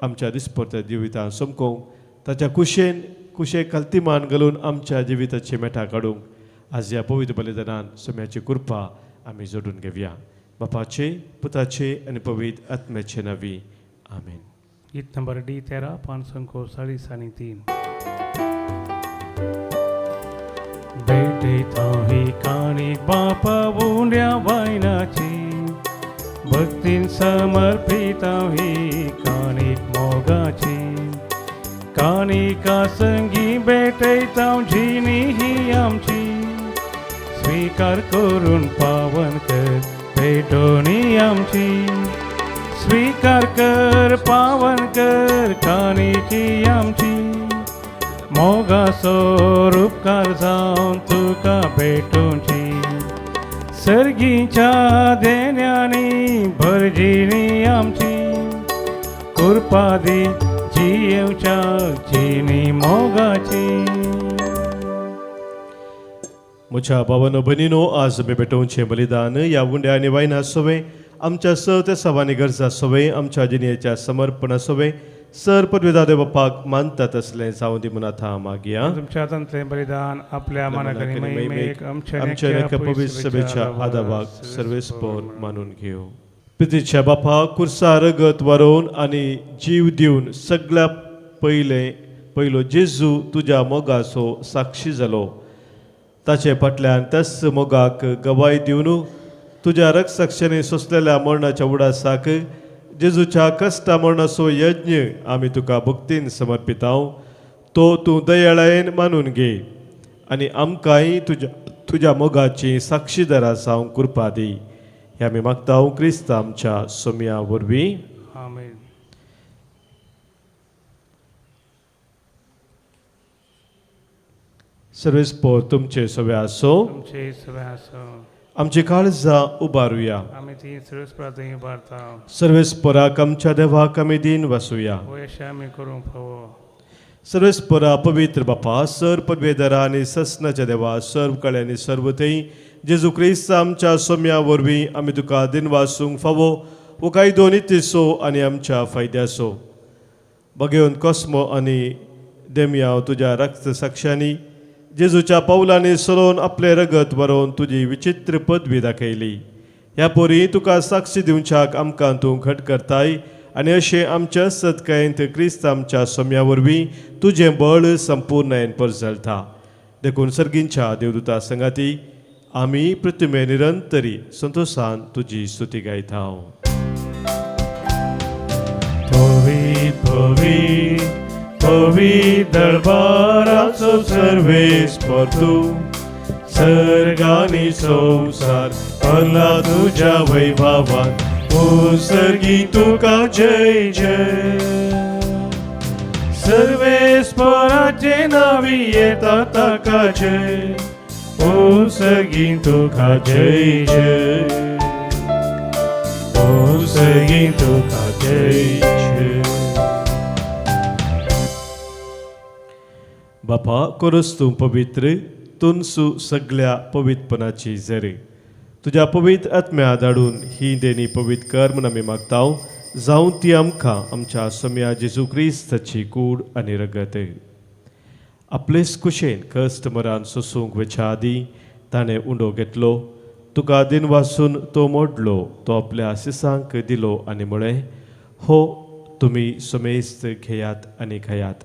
आमच्या दिसपट्ट्या जिवितांत सोमकोवंक ताच्या कुशे खालती मान घालून आमच्या जिविताची मेटा काडूंक आज ह्या पवित्र बलिदानान सोम्याची कृपा आमी जोडून घेवया बापाचे पुताचे आनी पवित्र आत्म्याचे नवी आमेन. गीत नंबर D13 500 43 बेटे थाही काणिक बापा उंड्या वायनाची भक्तीन समर्पित ही काणिक मोगाची काणिका संगी बेटयता जिनी ही आमची स्वीकार करून पावन कर भेटोनी आमची स्वीकार कर पावन कर काणिकी आमची मोगाचो उपकार जावन तुका भेटोवची सर्गीच्या देण्यानी भरजिनी आमची कृपादी जियेवच्या जिनी मोगाची. म्हज्या भावानो भयणीनो आज आमी भेटोवचें बलिदान ह्या उंड्या आनी वायना सोवे आमच्या सत सवानी गरजा सोवे आमच्या जिणेच्या समर्पणा सोवे सर पदवीदार बापाक मानता तसलें जावं दी म्हणून आतां मागया. तुमच्या हातांतलें बलिदान आपल्या मनाकनी महिमेक आमच्या नेक्या पवित्र सभेच्या आदावाक सर्वेस्पोर मानून घेव. पितेच्या बापा कुर्सा रगत वारोवन आनी जीव दिवन सगळ्या पयलो जेजू तुज्या मोगाचो साक्षी जालो ताचे फाटल्यान तस मोगाक गवाय दिवन तुज्या रक्तसाक्षीने सोंसलेल्या मरणाच्या उडासाक जेजूच्या कश्टा मरणाचो यज्ञ आमी तुका भक्तीन समर्पितांव तो तूं दयाळायेन मानून घे आनी आमकांय तुज्या मोगाची साक्षीदारां जावंक कृपा दी हे आमी मागता क्रिस्त आमच्या सोम्या वरवीं आमेन. सर्वेस्पोर तुमचे सवे आसो तुमचे सगळे आसो आमची काळजां उबारुया आमी ती सर्वस्परात उबारता सर्वेस्पोराक आमच्या देवाक आमी दिन वासुया वयशे आमी करूंक फावो सर्वेस्परा पवित्र बापा सर पदवेदारा आनी ससनाच्या देवा सर्व कळे आनी सर्व थंय जेजू क्रिस्त आमच्या सोम्या वरवीं आमी तुका दिन वासूंक फावो वो कायदो नित्यसो आनी आमच्या फायद्याचो बगेवन कोस्मो आनी देमयाव तुज्या रक्त साक्षांनी जेजूच्या पावलांनी सरोवन आपले रगत व्हरोवन तुजी विचित्र पदवी दाखयली ह्या पोरी तुका साक्षी दिवच्याक आमकां तूं घट करताय आनी अशें आमच्या सतकायेंत क्रिस्त आमच्या सोम्या वरवीं तुजें बळ संपूर्णयेन परजळटा देखून सर्गींच्या देवदूता संगाती आमी प्रतिमे निरंतरी संतोषान तुजी स्तुती गायता. पवित्र दरबाराचो सर्वेस्पर तूं सर्गानी संवसार भरला तुज्या वैभवान सर्गी तुका जय जय सर्वेस्पराचे नावी येता ताका जय सर्गी तुका जय जय सगळी तुका द्यायची. बापा करोस तूं पवित्र तुनसू सगळ्या पवित्रपणाची झरी तुझ्या पवित्र आत्म्या धाडून ही देणी पवित्र कर म्हूण आमी मागतांव जावं ती आमकां आमच्या सम्या जेजू क्रिस्ताची कूड आनी रगत आपलेच कुशेन कश्ट मरान सोसूंक वेच्या आदीं ताणें उंडो घेतलो तुका दिन वासून तो मोडलो तो आपल्या शिसांक दिलो आनी म्हळें हो तुमी समेस्त घेयात आनी खायात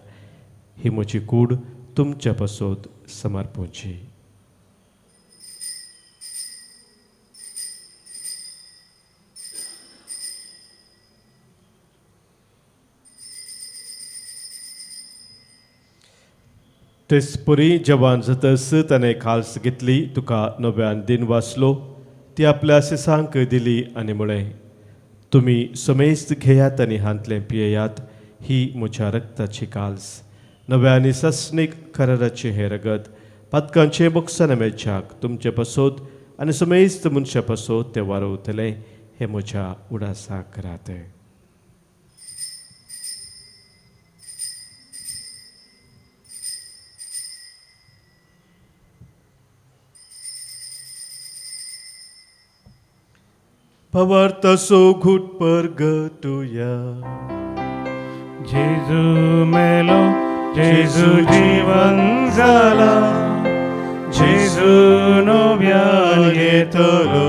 ही म्हजी कूड तुमच्या पासत समर्पूची. तेसपरी जवान जातस ताणें खाल्स घेतली तुका नव्यान दिन वाचलो ती आपल्या शिसांक दिली आनी म्हळें तुमी समेस्त घेयात आनी हांतलें पियेयात ही म्हज्या रक्ताची काल्स नव्यानी सस्नीक कराराचे हे रगत पातकांचे बोक्सान मेळच्याक तुमचे पासत आनी समेस्त मनशा पासत ते वारवतले हे म्हज्या उडासाक करात. Pavartaso घुट परगटुया जेजू मेलो जेजू जीवन जाला जेजू नव्यान येतलो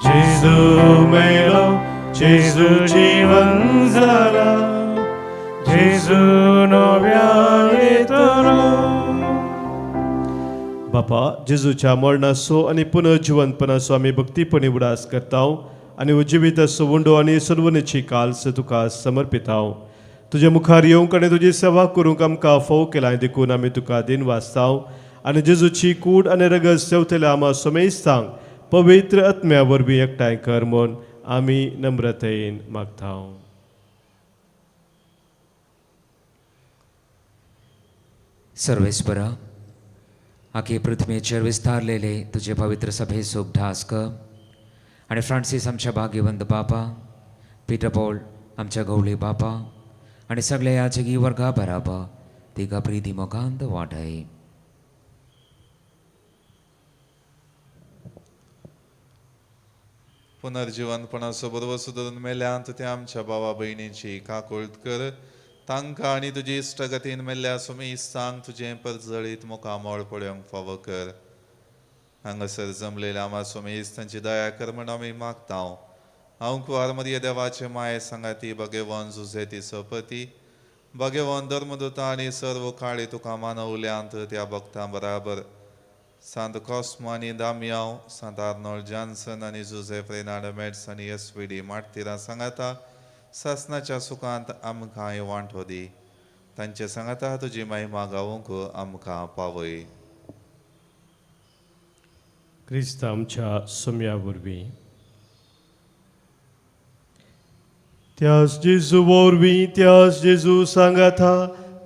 जेजू मेलो जेजू जीवन जाला जेजू नव्यान येतलो. बापा जेजूच्या मरणाचो आनी पुनर्जिवंतपणाचो आमी भक्तीपणी उडास करतांव आनी उजिविताचो वंडो आनी सनवनेची काल्स तुका समर्पितांव. तुजे मुखार येवंक आनी तुजी सेवा करूंक आमकां फोव केलां देखून आमी तुका दिन वाचतांव आनी जेजूची कूड आनी रगत सेवतल्या आमा समेस्तांक पवित्र आत्म्या वरवीं एकठांय कर म्हूण आमी नम्रतेन मागतांव. सर्वेस्परा आखे पृथ्वीचेर विस्तारलेले तुझे पवित्र सभे सोब ढास कर आणि फ्रांसीस आमच्या भाग्यवंत बापा पीटर पॉल आमच्या गवळी बापा आणि सगळ्या याचगी वर्गा बराबर तिका प्रीती मोगांत वाटाय. पुनर्जिवनपणाचो बरोबर सुदारून मेल्यांत त्या आमच्या भावा भयणीची काकुळट कर तांकां आनी तुजी इश्टगतीन मेल्ल्या समेस्तांक तुजें परजळीत मोकामोळ पळोवंक फावो कर. हांगासर जमलेल्या आमा समेस्तांची दया कर म्हण आमी मागतांव. हांव कुवार मरिये देवाचे माये सांगाती भगेवन जुझेती सपती भगेवन धर्मदूता आनी सर्व काळी तुका मानवल्यांत त्या भक्तां बराबर सांत कॉस्मो आनी दामियाव सांत आर्नोल्ड जॉन्सन आनी जुझेफ रेनाल्ड मेड्स आनी एसवीडी मार्तिरां सांगाता सासनाच्या सुखांत आमकां वांटो दी. तांचे सांगाता तुजी महिमा गावूंक आमकां पावय. क्रिस्त आमच्या सम्या वरवीं त्यास जेजू वरवीं त्यास जेजू सांगाता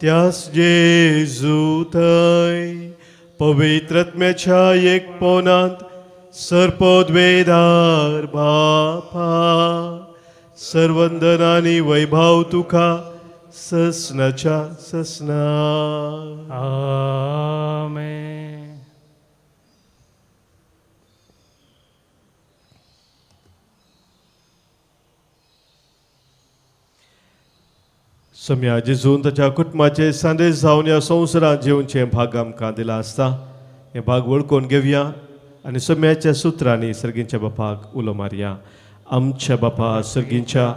त्यास जेजू थंय पवित्र आत्म्याच्या एकपणांत सर्पोद्वेदार बापा सर्वंदन आनी वैभव तुका ससनाच्या ससना. आमेन. सम्या जेजून ताच्या कुटुंबाचे संदेश जावन ह्या संवसारांत जेवचे भाग आमकां दिला आसता हें भाग वळखून घेवया आनी सम्याच्या सुत्रांनी सर्गींच्या बापाक उलो मारया. आमच्या बापा सर्गींच्या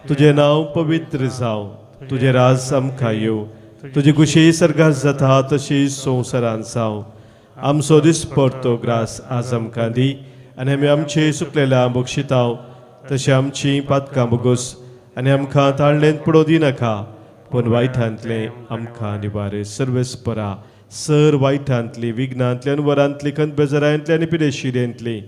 तुजें नांव पवित्र जावं तुजें राज आमकां येवं तुजी कुशी सर्गास जाता तशी संवसारांत जावं. आमचो दिसपडतो ग्रास आज आमकां दी आनी आमी आमचे सुकलेल्या बक्षितांव तशें आमची पातकां बोगूस आनी आमकां ताळणेंत पडो दिनाका पूण वायटांतलें आमकां निवार. सर्वेस्परा सर वायटांतली विघ्नांतली वरांतली खंत बेजारांतली आनी पिडेशिरेंतली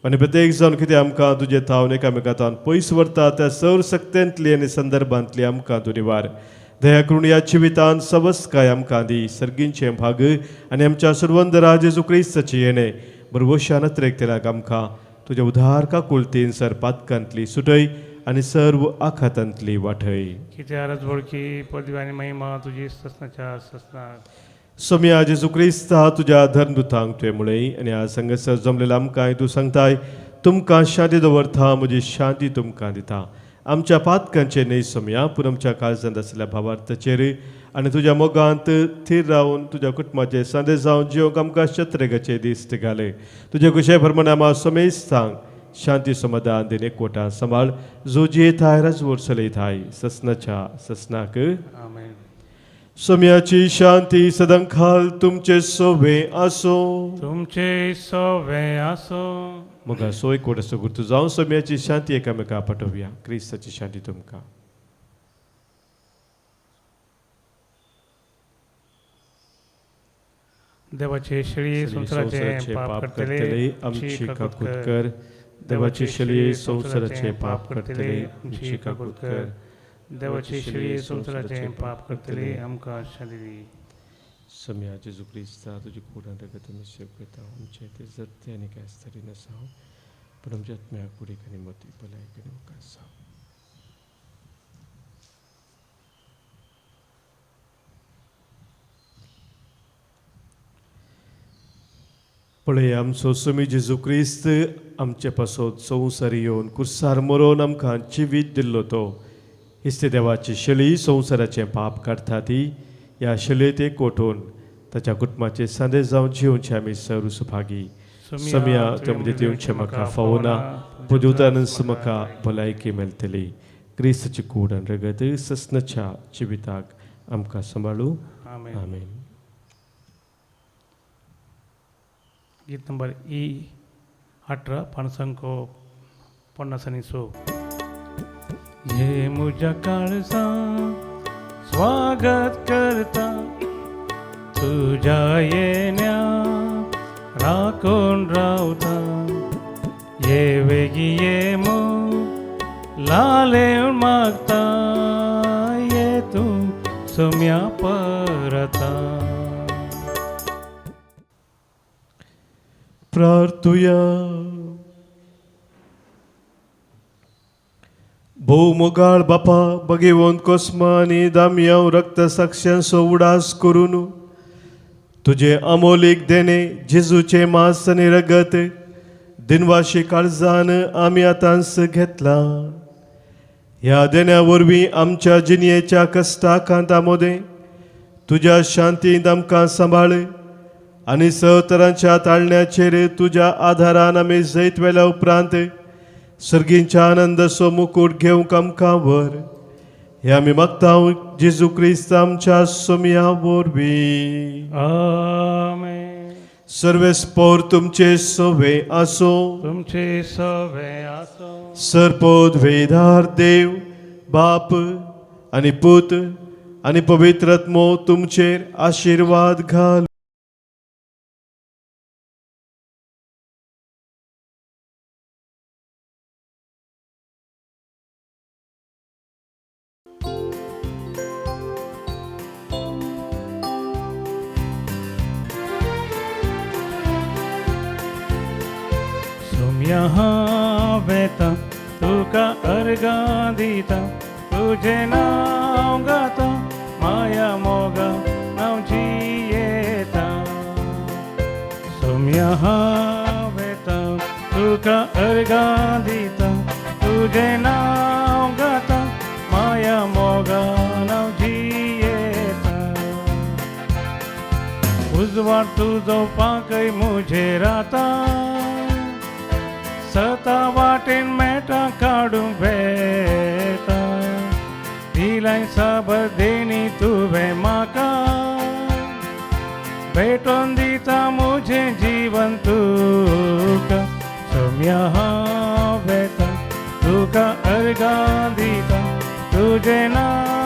आनी प्रत्येक जावन कितें आमकां तुजे तावन एकामेकांतान पयस व्हरता त्या सर सक्तेंतली आनी संदर्भांतली आमकां तूं निवार. दया करून ह्या जिवितान सवस्काय आमकां दी. सर्गींचें भाग आनी आमच्या सर्वंद राज जेजू क्रिस्ताची येणे बरोबर शानत्रेक तेलाक आमकां तुझ्या उधार का कुलतीन सरपातकांतली सुटय आणि सर्व आखातांतली वाटय. किती आरज बोडकी पदवी आणि महिमा तुझी ससनाच्या ससना सोम्या जेजू क्रिस्ता तुझ्या धर्मदुतांक तुवें मुळे आनी आज संगसर जमलेला आमकां तूं सांगताय तुमकां शांती दवरता म्हजी शांती तुमकां दिता. आमच्या पातकांचे न्हय सोम्या पूण आमच्या काळजांत आसलेल्या भावार्थाचेर आनी तुज्या मोगांत थीर रावन तुज्या कुटुंबाचे सांदे जावन जिवंक आमकां शत्रेगाचे दीस घाले. तुजे कुशे प्रमाणे आम्हा सोमेस्तांक शांती समाधान दिन एकवटां सांबाळ जो जियेताय राजवट चलयताय ससनाच्या ससनाक. आमेन. सोम्याची शांती सदांखाल तुमचे सोवे आसो. तुमचे सवे आसो. मग असो एक वडसो गुर्तू जावन सोम्याची शांती एकामेका पाठवया. क्रिस्ताची शांती तुमकां. देवाचे शेळी संसाराचे पाप करतले आमची काकूत कर. देवाची शेळी संसाराचे पाप करतले आमची काकूत कर. देवाचे शेळी संसाराचे पाप करतले आमकां शांती दी. सोम्या जेजू क्रिस्ता तुजी कुडां रगत आमी सेव करता. आमचे ते जरते आनी कांय तरी नसाव पण आमच्या आत्म्या कुडीक आनी मती भलायक आनी मुखार आसाव. पळय आमचो सोमी जेजू क्रिस्त आमचे पासत संवसार येवन कुर्सार मरोवन आमकां जिवीत दिल्लो तो हिस्ते देवाची शेळी संवसाराचें पाप काडटा ती ह्या शेळयेत एक कोठून ताच्या कुटुंबाचे सांदे जावन जिवचे आमी सर्व सुभागी. सोम्या ते म्हणजे दिवचे म्हाका फावना पुदुतानंस म्हाका भलायकी मेळटली. क्रिस्ताची कूड आनी रगत ससनाच्या जिविताक आमकां सांबाळू. आमेन. आमेन. गीत नंबर E18 पानसंको 50 ये मुझ्या काळजा स्वागत करता तुझ्या येण्या राखून रावता. ये वेगी ये मो लाले मागता ये तू सोम्या परता. प्रार्थुया. भोव मोगाळ बापा बगेवंत कोस्मानी दामयाव रक्त साक्षांचो उडास करून तुझे अमोलीक देणे जेजूचे मांस आनी रगत दिनवाशी काळजान आमी आतांस घेतला. ह्या देण्या वरवीं आमच्या जिणयेच्या कश्टाकांतामोदे तुज्या शांतींत आमकां सांबाळ आनी सहतरांच्या ताळण्याचेर तुज्या आधारान आमी जैत वेल्या उपरांत सर्गींच्या आनंदाचो मुकूट घेवंक आमकां वर. हे आमी मागता जेजू क्रिस्त आमच्या सोम्या वरवीं. आमेन. सर्वेस्पोर तुमचे सोवे आसो. तुमचे सवे आसो. सरपोद वेदार देव बाप आनी पूत आनी पवित्र आत्मो तुमचेर आशिर्वाद घाल. सोम्या वेता तुका अर्गा दिता तुझे नाव गाता माया मोगा नाव जियेता. सोम्या वेता तुका अर्गा दिता तुझे नाव गाता माया मोगा नाव जियेता. उजवाड तुझो पाकय मुझे राता सता वाटेन मेटा काढून भेटा. दिलाय साबर देणी तुवें म्हाका भेटोन दिता मुझे जीवन तुका. सोम्या वेता तुका अर्गा दिता तुझे नाव